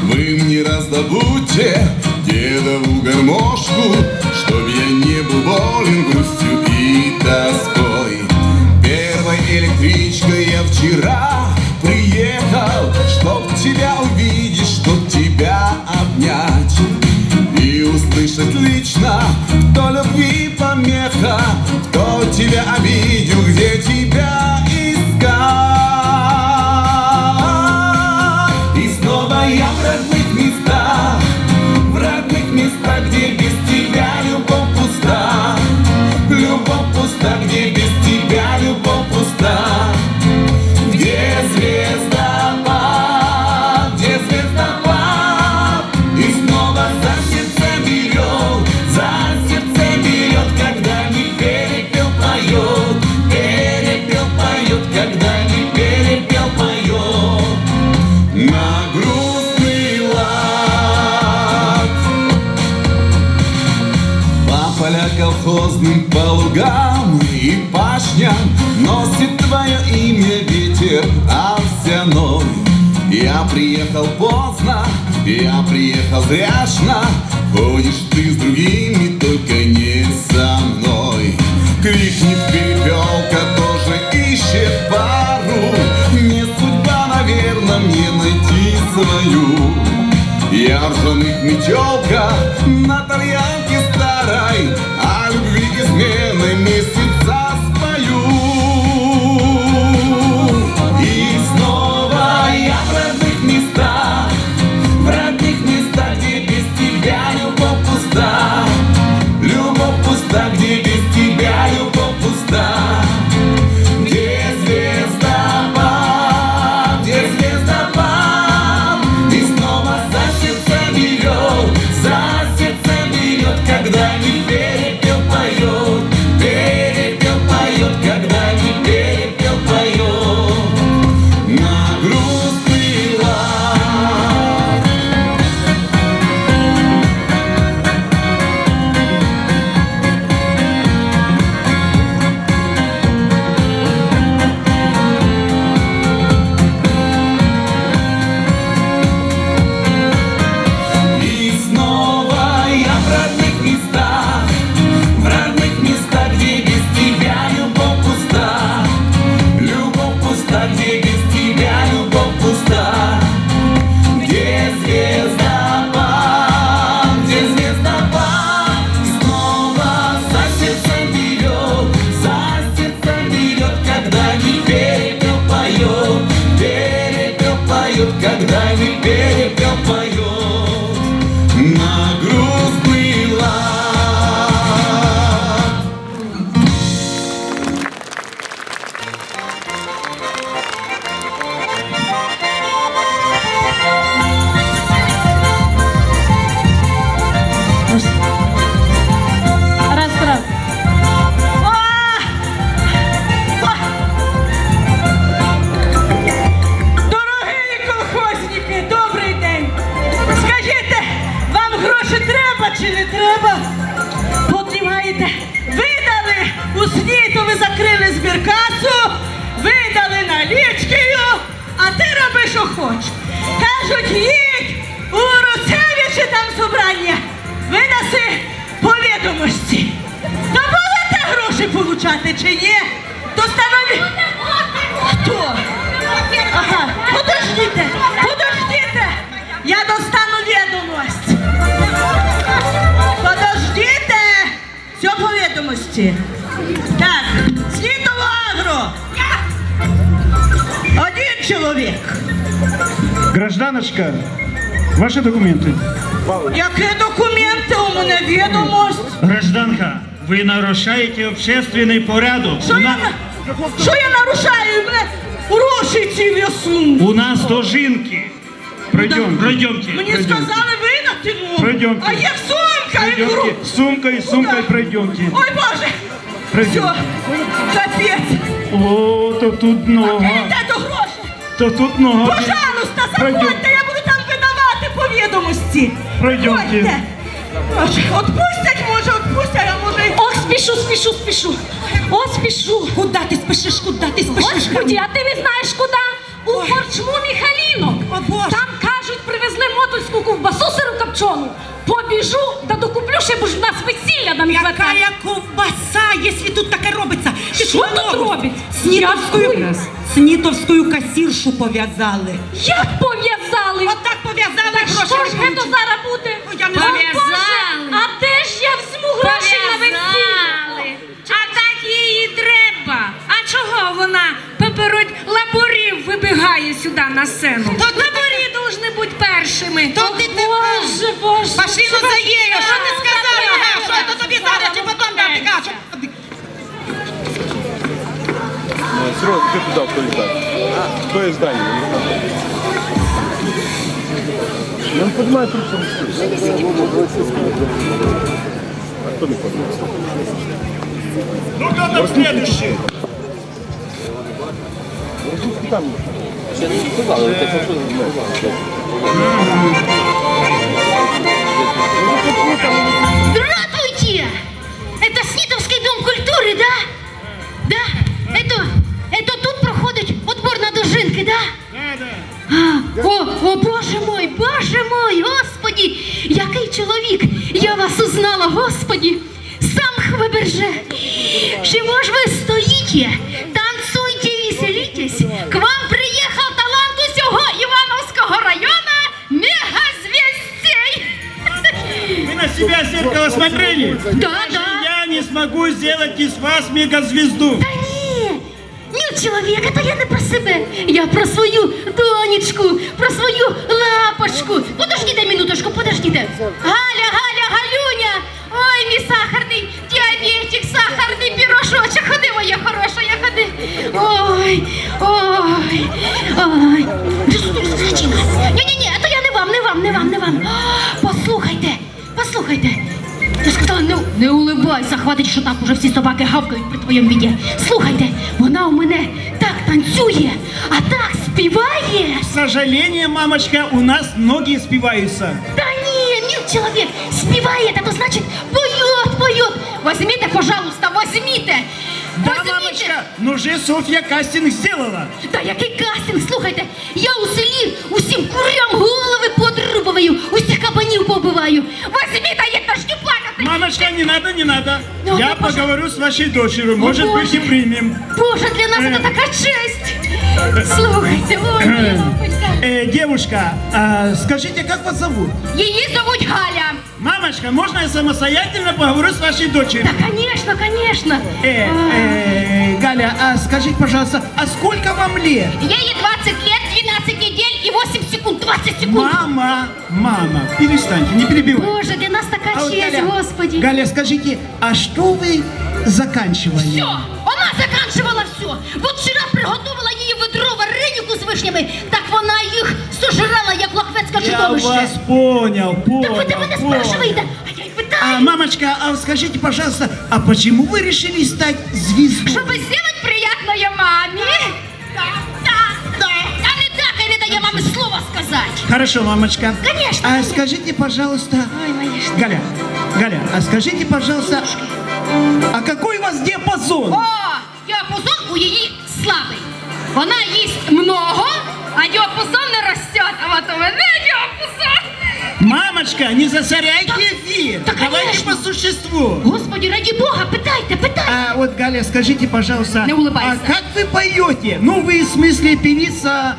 Вы мне раздобудьте дедову гармошку, чтоб я не был болен грустью и тоской. Первой электричкой я вчера приехал, чтоб тебя увидеть, чтоб тебя обнять и услышать лично, кто любви помеха, кто тебя обидел, где тебя искать. И снова я в родных местах, где без тебя любовь пуста. Любовь пуста, где без тебя любовь пуста. Где звездопад, и снова за сердце берет, когда не перепел поет, когда не перепел поет на грустный лад. По полям колхозным, по лугам и пашням носит твое имя ветер овсяной. Я приехал поздно, я приехал зряшно, ходишь ты с другими, только не со мной. Крикнет перепелка, тоже ищет пару, не судьба, наверное, мне найти свою. Я в ржаных метелках на тальянке старой о любви измены месяца спою. И снова я в родных местах, где без тебя любовь пуста. Любовь пуста, где без тебя любовь пуста. Где звездопад, и снова за сердце берет, когда не перепел поет, когда не перепел поет на грустный лад. И снова я в родных местах, где без тебя любовь пуста. Любовь пуста, где без тебя любовь пуста. Где звездопад, и снова за сердце берет, когда не перепел поет, когда не перепел поет на грустный лад. Раз. Дорогі колхозники, добрий день. Скажіть, вам гроші треба чи не треба? Подрімаєте, видали у сні, то ви закрили збіркасу, видали налічкою, а ти роби, що хочеш. Кажуть, їдь у Руцевичі там собрання, виноси повідомості. То будете гроші получати чи ні? То станові... Хто? Ага, подождіть, я достану відомость. Подождіть, все по відомості. Так, Снітово Агро. Один чоловік. Гражданочка, ваши документы. Які документи? У мене відомость. Гражданка, вы нарушаете общественный порядок. Що я нарушаю? У мене гроші ці весу. У нас дожинки. Пройдемте. Мені сказали винати. Пройдемте. А є сумка і гру. Сумкой пройдемте. Ой, Боже. Пройдемте. Все, капець. О, то тут много. Де то гроші? То тут много. Пожалуйста, заходьте, я буду там видавати по відомості. Пройдемте. Ходьте. Отпустять, може, а може... Ох, спішу. О, спішу. Куда ти спішиш, куда ти спішиш? Господи, а ти не знаєш куди? У корчму Міхалінок. О, Боже. Там, кажуть, привезли мотольську ковбасу сирокопчену. Побіжу, да докуплю ще, бо ж в нас весілля нам не хватає. Какая ковбаса, если тут таке робиться? Ти Що тут робить? Снітовську касіршу пов'язали. Як пов'язали? Отак пов'язали, Так гроші що не ж це получили. зараз буде? Ой, я не О, знаю. Боже, а де ж я візьму гроші на весілля? А так їй треба. А чого вона поперед лаборів вибігає сюди на сцену? Лаборі повинні бути першими. Боже, Боже. Пошли ну за нею, що ти сказала? Ага, що я тобі зараз, чи потім дам кажу. Серега, ты туда, в то здание. В то здание. Он поднимает руку. А кто не поднимает? Ну кто там следующий? Там. Здравствуйте! Это Снитовский дом культуры, да? Да? Это тут проходить отбор на дожинки, да? О, боже мой, Господи, який чоловік, я вас узнала, Господи, сам Хвеберже. Чего ж вы стоите? Танцуйте и веселитесь. К вам приехал талант усього Ивановского района мегазвездей. Вы на себя в зеркало смотрели? Да. Я не смогу сделать из вас мегазвезду. Та ні, чоловік, это я не про себе. Я про свою донечку, про свою лапочку. Подождите минуточку, подождите. Галюня. Ой, мій сахарний діабетик, сахарний пірожочок. Ходи, моя хороша, ходи. Ой. Ні, то я не вам. Послухайте. Я сказала, не улибайся, хватить, що так уже всі собаки гавкають при твоєму віді. Слухайте, вона у мене так танцює, а так співає. К сожалению, мамочка, у нас многие спиваются. Да не, мил человек, спевает, это значит поет. Возьмите, пожалуйста, возьмите. Да, мамочка, ну же Софья кастинг сделала. Та який кастинг, слухайте, я у селі усім курям голови подрубаю, усіх кабанів побиваю. Возьмите, я не плакати. Мамочка, не надо. Ну, Я Боже. поговорю с вашей дочерью, может быть и примем. Боже, для нас это такая честь. Слухайте, ой, моя лапочка. Девушка, а скажите, как вас зовут? Її зовуть Галя. Мамочка, можно я самостоятельно поговорю с вашей дочерью? Да, конечно. Галя, а скажите, пожалуйста, а сколько вам лет? Ей 20 лет, 12 недель и 8 секунд, 20 секунд. Мама, перестаньте, не перебивайте. Боже, для нас такая А вот, честь, Галя, Господи. Галя, скажите, а что вы заканчивали? Все, вона заканчивала все. Вот вчера приготувала її ведро варенику з вишнями, так вона їх сожрала, як лохвецьке Я чудовище. вас понял. Так ви мене спрашиваєте, а я й питаю. Мамочка, а скажите, пожалуйста, а почему вы решили стать звездой? Чтобы сделать приятное маме. Да. А не так, и не дає маме слова сказать. Хорошо, мамочка. Конечно. А скажите, пожалуйста, Ой, моя что. Галя, а скажите, пожалуйста, а какой у вас диапазон? О, діапазон у її слабий. Вона їсть много, а діапазон не росте. А от у мене діапазон. Мамочка, не засоряйте эфир. Да, Давайте конечно. по существу. Господи, ради Бога, питайте. А вот, Галя, скажите, пожалуйста, Не улыбайся. а как вы поете? Ну, вы в смысле певица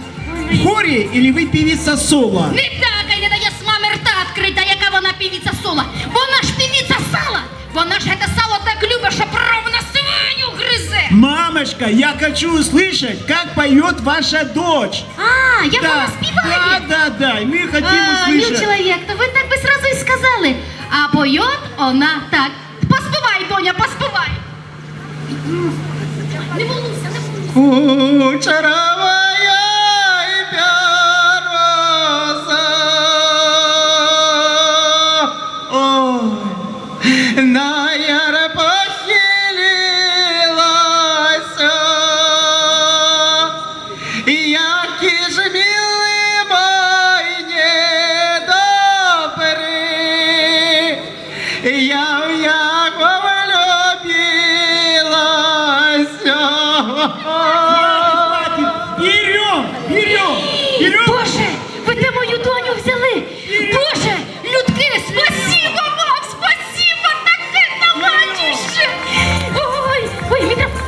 в хоре или вы певица соло? Не так, а не дає з мами рта відкрита, яка вона півіця сола. Вона ж півіця сала. Вона ж це сало так любить, що ровно свиню гризе. Мамочка, я хочу услышать, как поет ваша дочь. А, як вона співає? Да, мы хотим Мил услышать. чоловік, то ви так би сразу і сказали. А поет вона так. Поспівай, доня, поспівай. Не волнуйся. Чаровая роза, ой, на яр похилилася, які ж мили мой недобрий, я в яго влюбилася. Боже, ви де мою доню взяли? Боже, людки, спасибо вам, спасибо, таке талантище! Ой, мікрофон.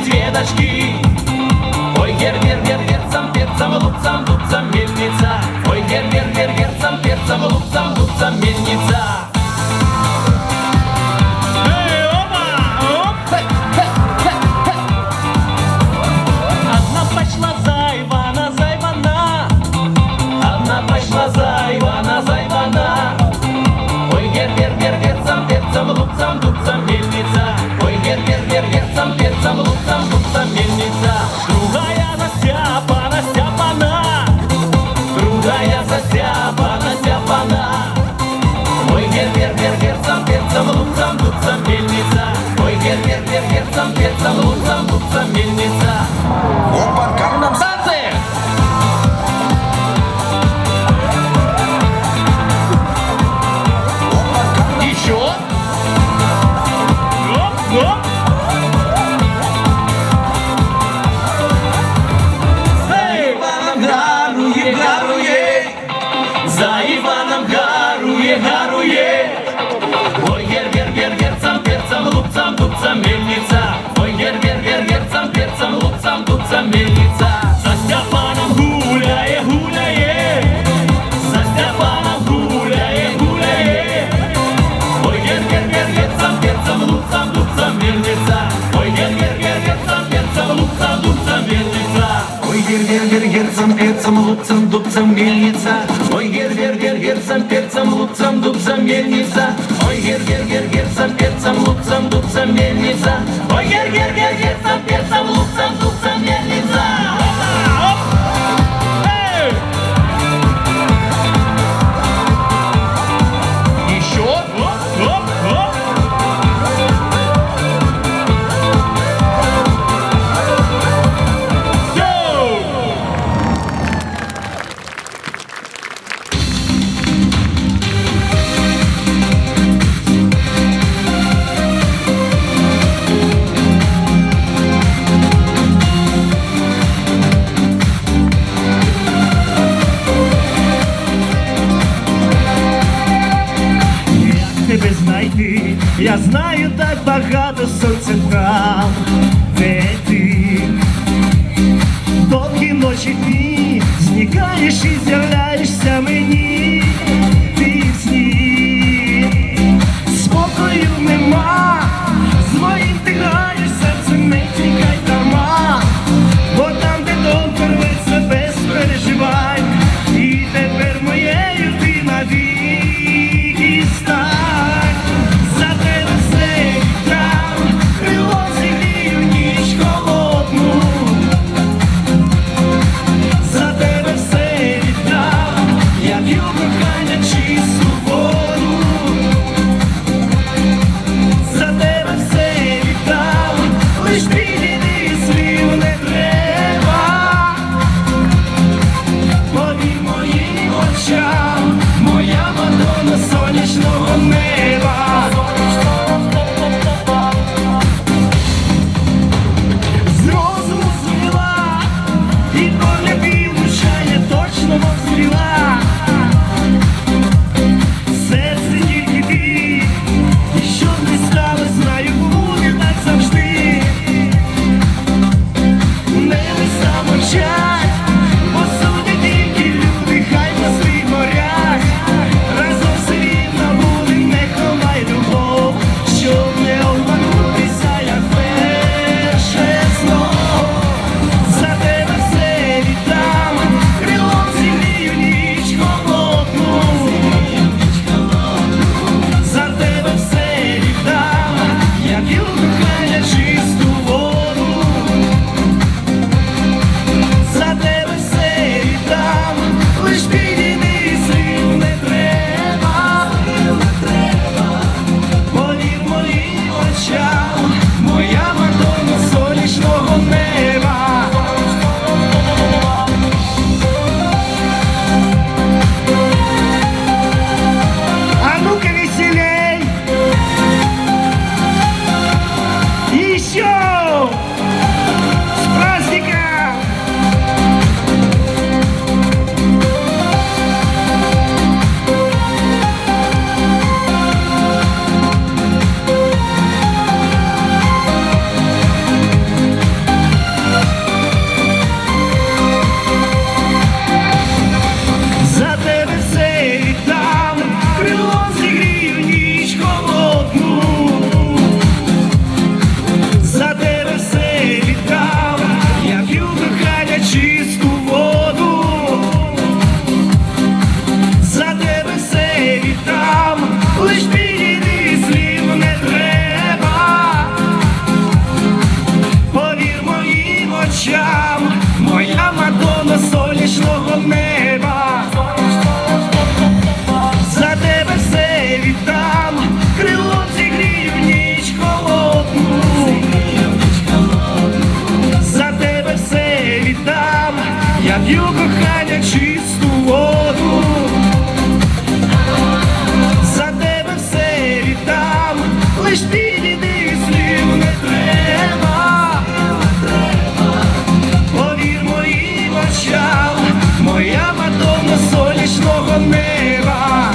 Две дочки, ой, гер-гер-гер-герцам, перцам, лупцам, дубцам, мельница. Ой, гер-гер-гер-герцам, перцам, лупцам, дубцам, мельница. Одна пошла за Ивана, за Ивана. Одна пошла за Ивана, за Ивана. Ой, гер-гер-гер-герцам, перцам, лупцам, дубцам, мельница. Ой, гер-гер-гер-герцам, перцам, лупцам, дубцам, мельница. Другая за Степана, Степана. Другая за Степана, Степана. Ой, гер-гер-гер-герцам, перцам, лупцам, дубцам, мельница. Ой, гер-гер-гер-герцам, перцам, лупцам, дубцам, мельница. Опа, как нам танцы! Еще? Оп! За Иваном гаруе, гаруе. Ой, гер-гер-гер-герцам, перцам, лупцам, дубцам, мельница. Ой, гер-гер-гер-герцам, перцам, лупцам, дубцам, мельница. За Степаном гуляе, гуляе. За Степаном гуляе, гуляе. Ой, гер-гер-гер-герцам, перцам, лупцам, дубцам, мельница. Ой, гер-гер-гер-герцам, перцам, лупцам, дубцам, мельница. Ой, гер-гер-гер-герцам, перцам, лупцам, дубцам, мельница. Ой, гер-гер-гер-герцам, перцам, лупцам, дубцам, мельница. Ой, гер-гер-гер-герцам, перцам, лупцам, дубцам, мельница. Ой, гер-гер-гер-герцам, перцам, лупцам, дубцам, мельница. Еще? Тебе знайти, я знаю так багато соцсетрам, де ти довгі ночі дні зникаєш і з'являєшся мені ти в сні. Спокою нема, з моїм ти граєш, серце не тікай дарма, бо там, де доктор рветься, без переживань, і тепер моєю ти навіки стань. За тебе все там, крило зігрію ніч холодну. За тебе все віддав, я в'ю Мадонна сонячного неба. За тебе все віддам, крилом зігрію ніч холодну. За тебе все віддам, я п'ю кохання чисту воду. За тебе все віддам, лиш підійди, слів не треба. Повір моїм очам, моя Мадонна сонячного неба.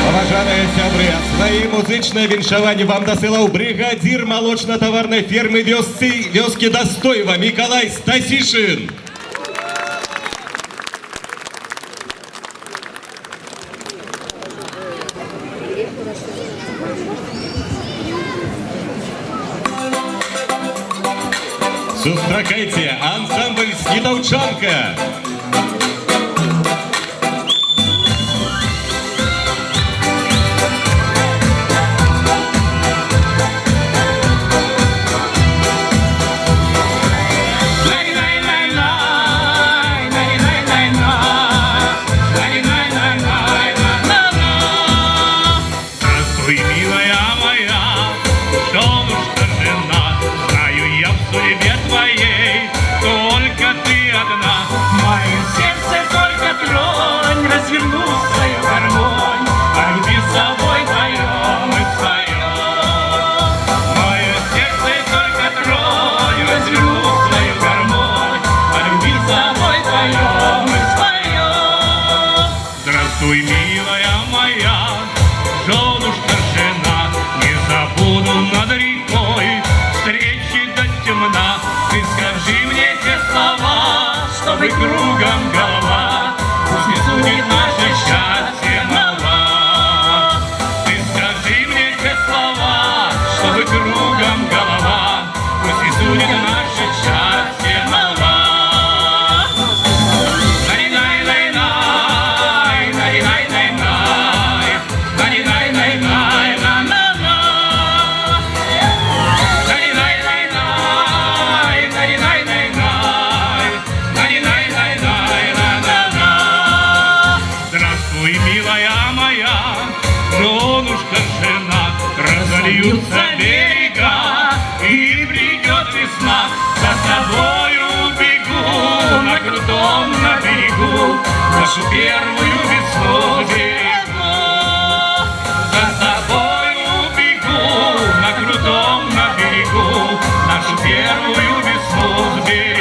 Поважаныя сябры, свои музычнае віншаванне вам дасылаў бригадир молочно-товарной фермы вёски Дастойва Миколай Стасишин. Сустракайте ансамбль «Снитовчанка». Здравствуй, милая моя, солнышко жена, знаю я в судьбе твоей, только ты одна. Мое сердце только тронь, разверну свою гармонь, а любви с собой поем и споем. Мое сердце только тронь, разверну свою гармонь, а любви с собой поем и споем. Здравствуй, милая моя, женушка, жена, не забуду над рекой встречи до темна. Ты скажи мне те слова, чтобы кругом голова, пусть не судит наше счастье молва. Ты скажи мне те слова, чтобы кругом голова, пусть не судит наше счастье молва. Здравствуй, милая моя, женушка, жена, разольются берега, и придет весна. За тобою бегу на крутом на берегу, нашу первую весну берегу. За тобою бегу на крутом на берегу, нашу первую весну берегу.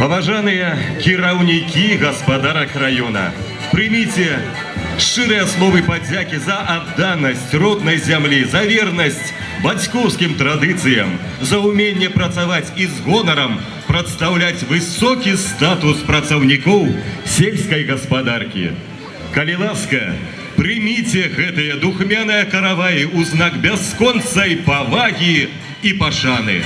Поважаныя кіраўнікі гаспадарак района, прыміце шчырыя словы падзякі за адданасць роднай зямлі, за вернасць бацькоўскім традыцыям, за ўменне працаваць і з гонарам прадстаўляць высокі статус працаўнікоў сельскай гаспадаркі. Калі ласка, прыміце гэтыя духмяныя караваі ў знак бясконцай павагі і пашаны.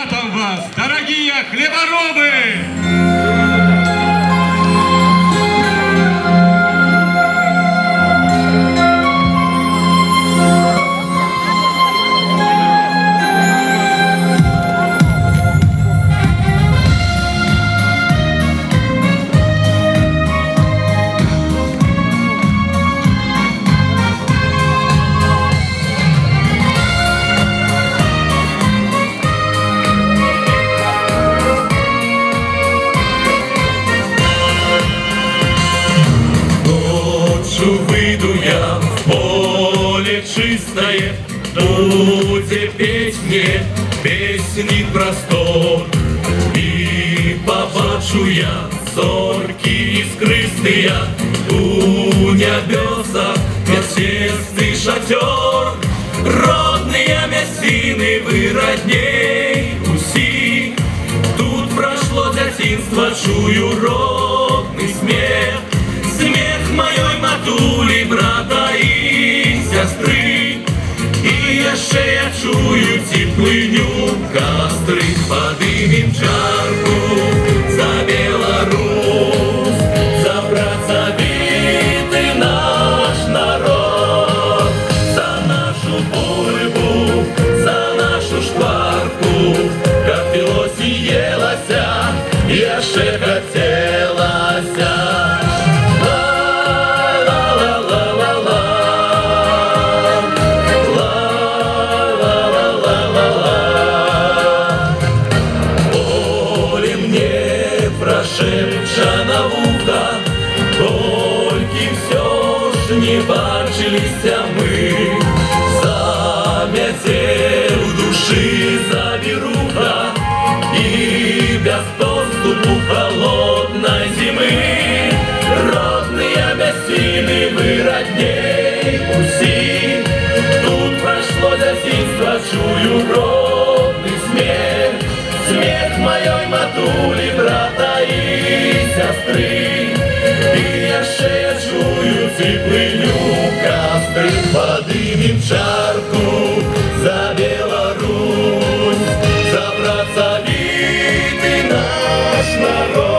святом вас, дорогие хлеборобы! Выйду я в поле чистое, будет петь мне песни простор. И побачу я зорки искрыстые у небеса, месяцный шатер. Родные мясины вы родней усі. Тут прошло дитинство, чую родный смех. Смех моей матули, брата и сестры. И еще я чую теплыню костры. Подымем чарку за Беларусь, за працавіты наш народ, за нашу бульбу, за нашу шкварку. Как пилось и елася, еще хотелася. Шепча на вуха, толькі все ж не бачилися ми. Замяте в душі завіруха і без доступу холодной зимы. Родные мясины вы родней усі. Тут прошло дитинство, чую родный смех. Смех моей матули, брата и сестры. И еще я чую теплыню костры. Подымем чарку за Беларусь, за працавіты наш народ.